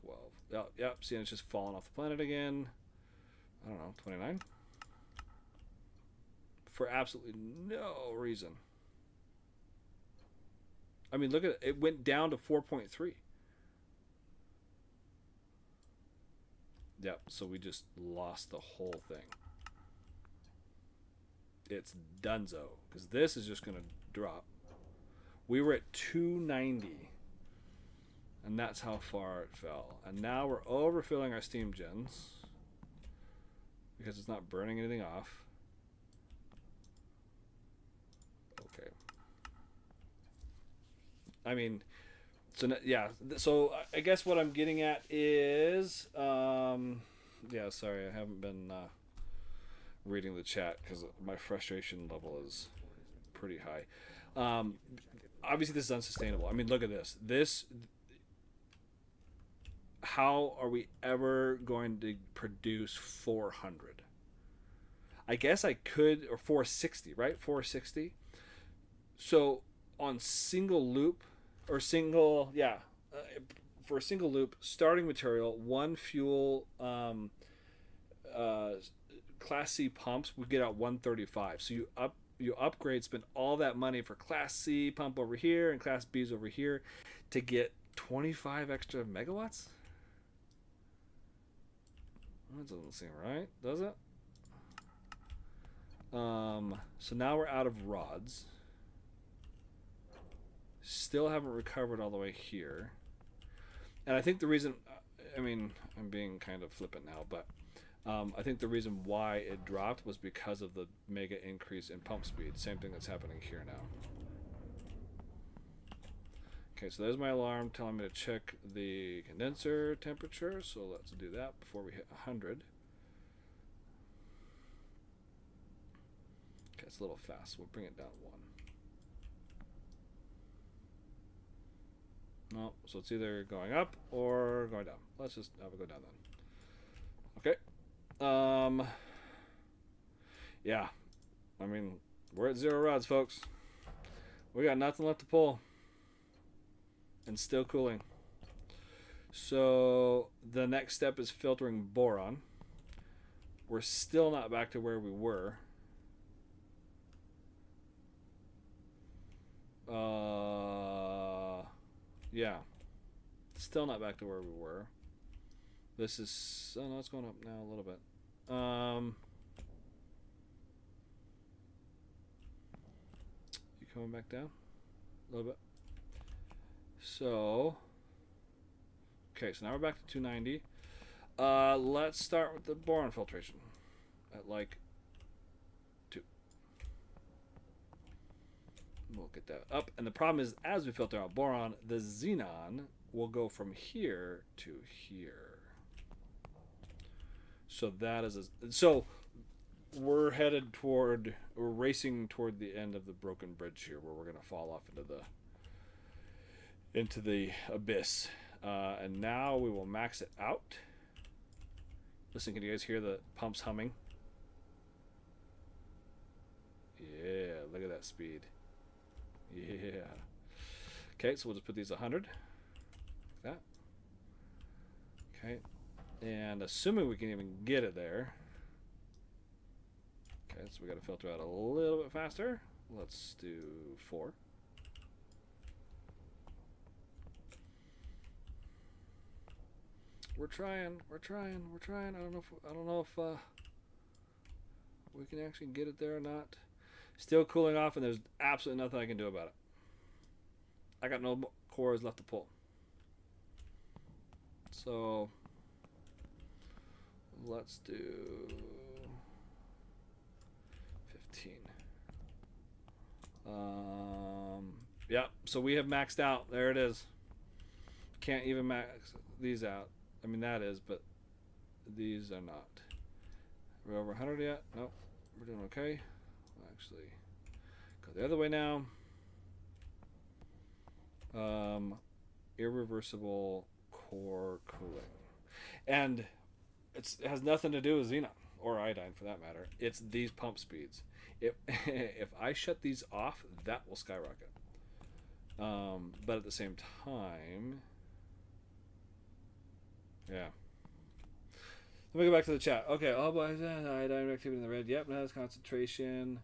12. Yep, see, it's just falling off the planet again. I don't know, 29? For absolutely no reason. I mean, look at it. It went down to 4.3. Yep, so we just lost the whole thing. It's donezo, because this is just going to drop. We were at 290. And that's how far it fell. And now we're overfilling our steam gens because it's not burning anything off. Okay. I mean, so yeah. So I guess what I'm getting at is, yeah. Sorry, I haven't been reading the chat because my frustration level is pretty high. Obviously, this is unsustainable. I mean, look at this. How are we ever going to produce 400? I guess I could, or 460, right? 460. So on single loop, or single, yeah, uh, for a single loop, starting material, one fuel, uh, Class C pumps would get out 135. So you upgrade, spend all that money for Class C pump over here and Class B's over here to get 25 extra megawatts. That doesn't seem right, does it? So now we're out of rods. Still haven't recovered all the way here. And I think the reason, I mean, I'm being kind of flippant now, but I think the reason why it dropped was because of the mega increase in pump speed. Same thing that's happening here now. Okay, so there's my alarm telling me to check the condenser temperature. So let's do that before we hit 100. Okay, it's a little fast. We'll bring it down 1. No, so it's either going up or going down. Let's just have it go down then. Okay. Yeah. I mean, we're at 0 rods, folks. We got nothing left to pull. And still cooling. So the next step is filtering boron. We're still not back to where we were. Yeah. Still not back to where we were. This is... Oh, no, it's going up now a little bit. You coming back down? A little bit. So... Okay, so now we're back to 290. Let's start with the boron filtration. At like 2. We'll get that up. And the problem is, as we filter out boron, the xenon will go from here to here. So that is... So we're racing toward the end of the broken bridge here, where we're going to fall off into the abyss. And now we will max it out. Listen, can you guys hear the pumps humming? Yeah, look at that speed. Yeah. Okay, so we'll just put these 100. Like that. Okay. And assuming we can even get it there. Okay, so we got to filter out a little bit faster. Let's do 4. We're trying. I don't know if we can actually get it there or not. Still cooling off, and there's absolutely nothing I can do about it. I got no cores left to pull. So let's do 15. Yeah, so we have maxed out. There it is. Can't even max these out. I mean, that is, but these are not. Are we over 100 yet? Nope. We're doing okay. We'll actually go the other way now. Irreversible core cooling. And it has nothing to do with xenon or iodine for that matter. It's these pump speeds. If I shut these off, that will skyrocket. But at the same time... Yeah. Let me go back to the chat. Okay, all boys, iodine activity in the red. Yep, has concentration.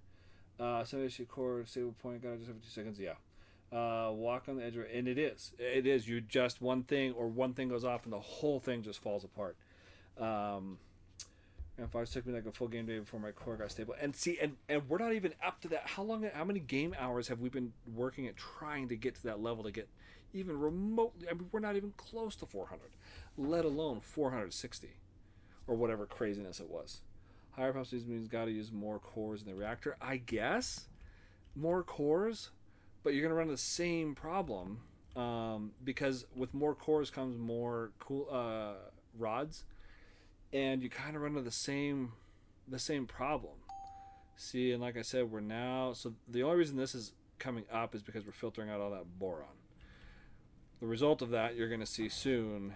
Some issue core stable point. Got just every 2 seconds. Yeah. Walk on the edge of it, and it is. It is. You just one thing goes off, and the whole thing just falls apart. And Fox took me like a full game day before my core got stable. And see, and we're not even up to that. How many game hours have we been working at trying to get to that level to get even remotely? I mean, we're not even close to 400, let alone 460 or whatever craziness it was. Higher pump speeds means got to use more cores in the reactor. I guess more cores, but you're going to run the same problem because with more cores comes more rods. And you kind of run into the same problem. See, and like I said, we're now... So the only reason this is coming up is because we're filtering out all that boron. The result of that, you're going to see soon,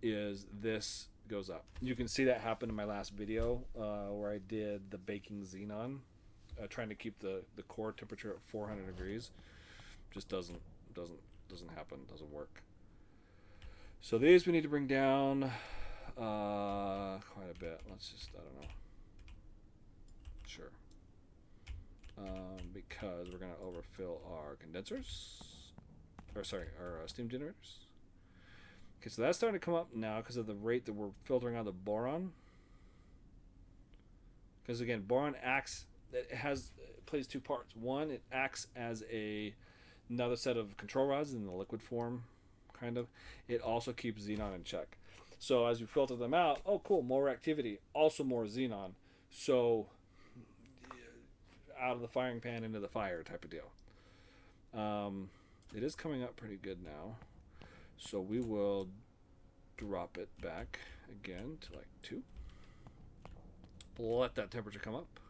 is this goes up. You can see that happen in my last video where I did the baking xenon, trying to keep the core temperature at 400 degrees. Just doesn't happen. Doesn't work. So these we need to bring down quite a bit. Let's just, I don't know. Sure. Because we're going to overfill our condensers. Or sorry, our steam generators. Okay, so that's starting to come up now because of the rate that we're filtering out the boron. Because again, boron acts, it plays two parts. One, it acts as another set of control rods in the liquid form, kind of. It also keeps xenon in check. So as you filter them out, oh cool, more activity, also more xenon. So out of the firing pan into the fire type of deal. It is coming up pretty good now. So we will drop it back again to like 2. Let that temperature come up.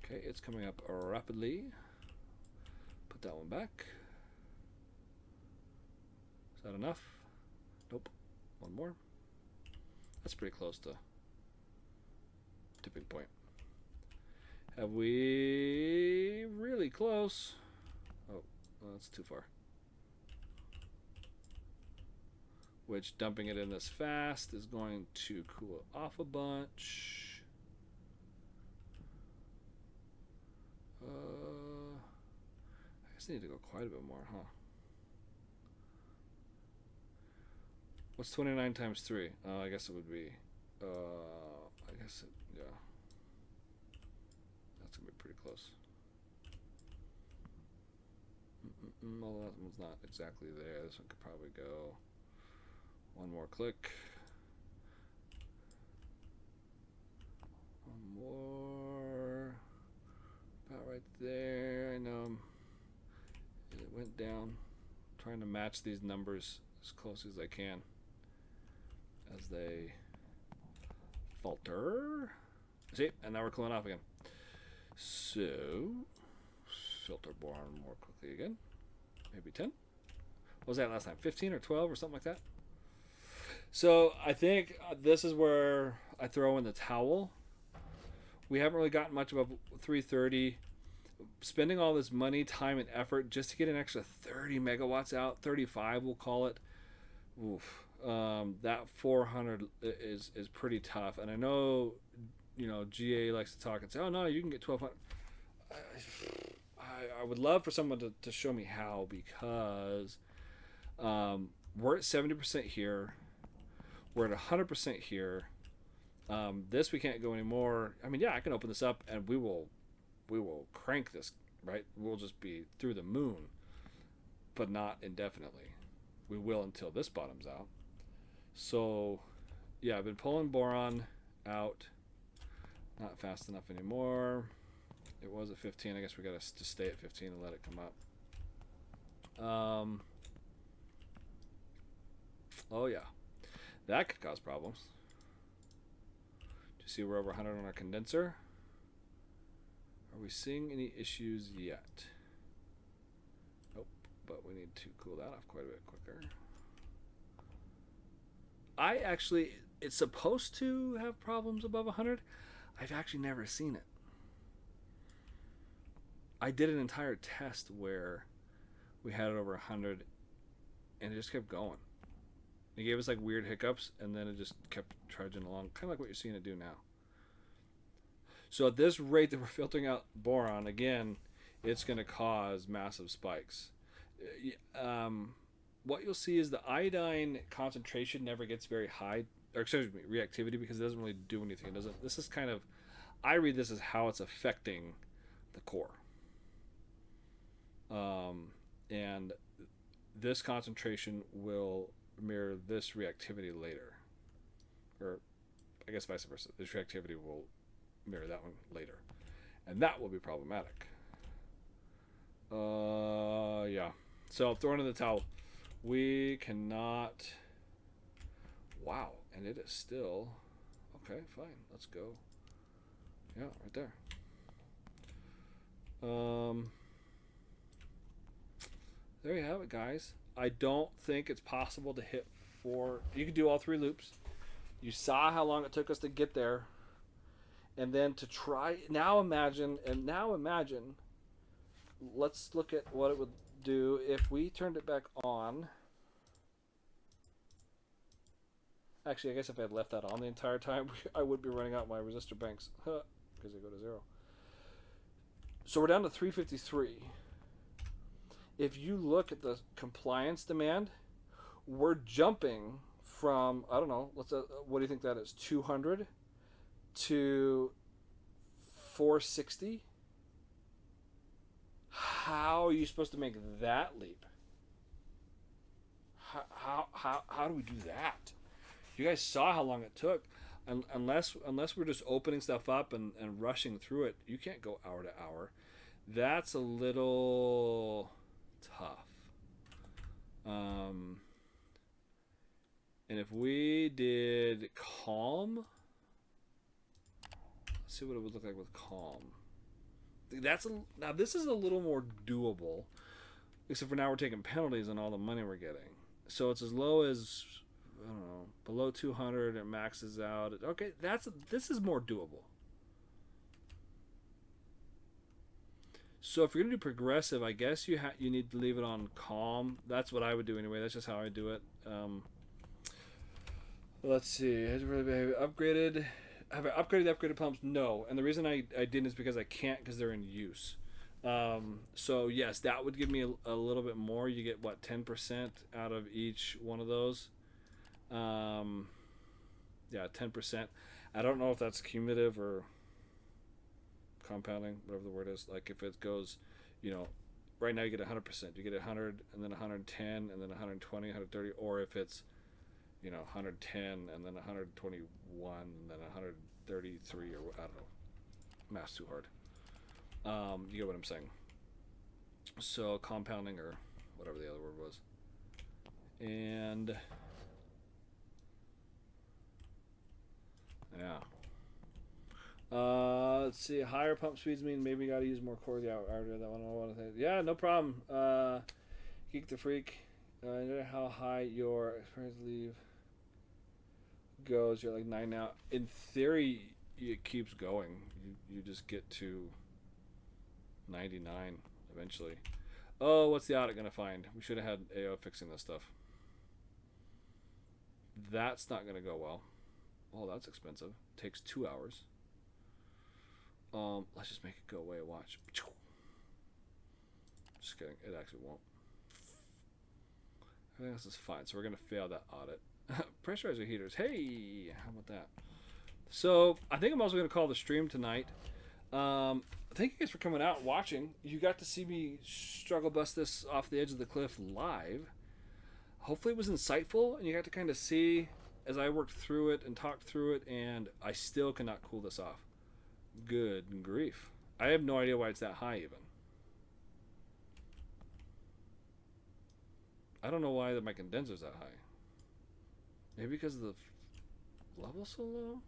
Okay, it's coming up rapidly. Put that one back. Is that enough? Nope. One more. That's pretty close to tipping point. Have we really close? Oh, well, that's too far. Which dumping it in this fast is going to cool it off a bunch. I guess I need to go quite a bit more, huh? What's 29 times 3? I guess it would be, I guess it, yeah. That's going to be pretty close. Well, that one's not exactly there. This one could probably go one more click. One more. About right there. I know it went down. I'm trying to match these numbers as close as I can as they falter. See, and now we're cooling off again. So filter boron more quickly again. Maybe 10. What was that last time? 15 or 12 or something like that? So I think this is where I throw in the towel. We haven't really gotten much above 330. Spending all this money, time, and effort just to get an extra 30 megawatts out, 35 we'll call it. Oof. That 400 is pretty tough. And I know, you know, GA likes to talk and say, oh no, you can get 1200. I would love for someone to show me how, because we're at 70% here. We're at 100% here. This we can't go anymore. I mean, yeah, I can open this up and we will crank this, right? We'll just be through the moon, but not indefinitely. We will until this bottoms out. So, yeah, I've been pulling boron out. Not fast enough anymore. It was at 15. I guess we got to just stay at 15 and let it come up. Oh, yeah. That could cause problems. Do you see we're over 100 on our condenser? Are we seeing any issues yet? Nope, but we need to cool that off quite a bit quicker. It's supposed to have problems above 100. I've actually never seen it. I did an entire test where we had it over 100 and it just kept going. It gave us like weird hiccups and then it just kept trudging along, kind of like what you're seeing it do now. So at this rate that we're filtering out boron, again, it's going to cause massive spikes. What you'll see is the iodine concentration never gets very high, or excuse me, reactivity, because it doesn't really do anything. It doesn't. This is kind of, I read this as how it's affecting the core. And this concentration will mirror this reactivity later, or I guess vice versa. This reactivity will mirror that one later, and that will be problematic. Yeah. So throwing in the towel. We cannot. Wow, and it is still okay. Fine, let's go. Yeah, right there. There you have it, guys. I don't think it's possible to hit 4. You could do all 3 loops. You saw how long it took us to get there. And then to try, now imagine, let's look at what it would do if we turned it back on. Actually, I guess if I had left that on the entire time, I would be running out my resistor banks because they go to 0. So we're down to 353. If you look at the compliance demand, we're jumping from, I don't know, what do you think that is? 200 to 460. How are you supposed to make that leap? How do we do that? You guys saw how long it took. Unless we're just opening stuff up and rushing through it, you can't go hour to hour. That's a little tough. And if we did calm, let's see what it would look like with calm. Now this is a little more doable, except for now we're taking penalties on all the money we're getting. So it's as low as, I don't know, below 200. It maxes out. Okay, this is more doable. So if you're gonna do progressive, I guess you need to leave it on calm. That's what I would do anyway. That's just how I do it. Let's see. Has it really upgraded? Have I upgraded the upgraded pumps? No. And the reason I didn't is because I can't, because they're in use. So yes, that would give me a little bit more. You get what, 10% out of each one of those. Yeah, 10%. I don't know if that's cumulative or compounding, whatever the word is. Like if it goes, right now you get 100%. You get 100 and then 110 and then 120, 130, or if it's 110 and then 121 and then 133, or I don't know. Math's too hard. You get what I'm saying. So compounding, or whatever the other word was. And yeah. Let's see. Higher pump speeds mean maybe got to use more core. Yeah, I read that one. I want to say. Yeah, no problem. Geek the Freak. How high your experience leave goes. You're like 9 now. In theory, it keeps going. You just get to 99 eventually. Oh, what's the audit gonna find? We should have had AO fixing this stuff. That's not gonna go well. Oh, that's expensive. Takes 2 hours. Let's just make it go away. Watch. Just kidding. It actually won't. I think this is fine. So we're gonna fail that audit. Pressurizer heaters. Hey, how about that? So I think I'm also gonna call the stream tonight. Thank you guys for coming out and watching. You got to see me struggle bust this off the edge of the cliff live. Hopefully it was insightful and you got to kind of see as I worked through it and talked through it, and I still cannot cool this off. Good grief. I have no idea why it's that high even. I don't know why my condenser's that high. Maybe because of the level so low?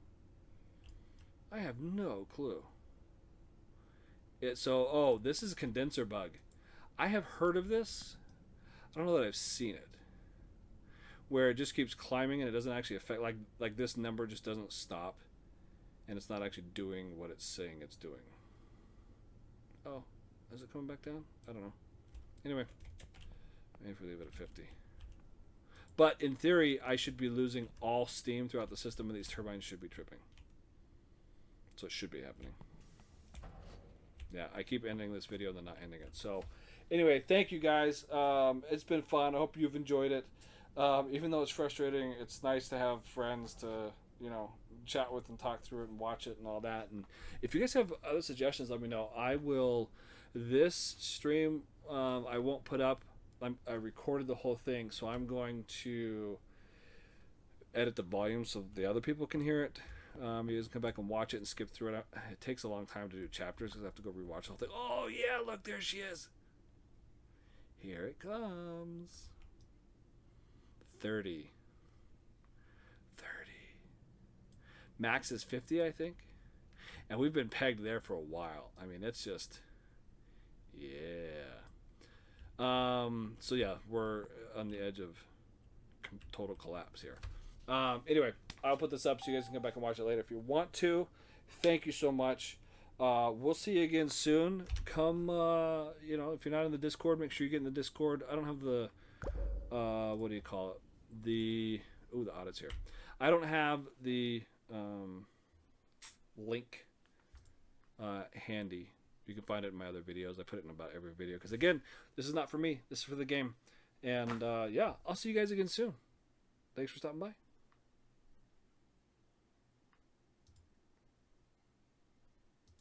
I have no clue. This is a condenser bug. I have heard of this. I don't know that I've seen it. Where it just keeps climbing and it doesn't actually affect, like this number just doesn't stop. And it's not actually doing what it's saying it's doing. Oh, is it coming back down? I don't know. Anyway, maybe if we leave it at 50. But in theory, I should be losing all steam throughout the system, and these turbines should be tripping. So it should be happening. Yeah, I keep ending this video and then not ending it. So anyway, thank you guys. It's been fun. I hope you've enjoyed it. Even though it's frustrating, it's nice to have friends to, chat with and talk through it and watch it and all that. And if you guys have other suggestions, let me know. This stream, I won't put up. I recorded the whole thing, so I'm going to edit the volume so the other people can hear it. You guys come back and watch it and skip through it. It takes a long time to do chapters because I have to go rewatch the whole thing. Oh yeah, look, there she is. Here it comes. 30. Max is 50, I think. And we've been pegged there for a while. I mean, it's just, yeah. So yeah, we're on the edge of total collapse here. Anyway, I'll put this up so you guys can go back and watch it later if you want to. Thank you so much. We'll see you again soon. Come, if you're not in the Discord, make sure you get in the Discord. I don't have the, what do you call it? The audit's here. I don't have the link handy. You can find it in my other videos. I put it in about every video. Because, again, this is not for me. This is for the game. And, I'll see you guys again soon. Thanks for stopping by.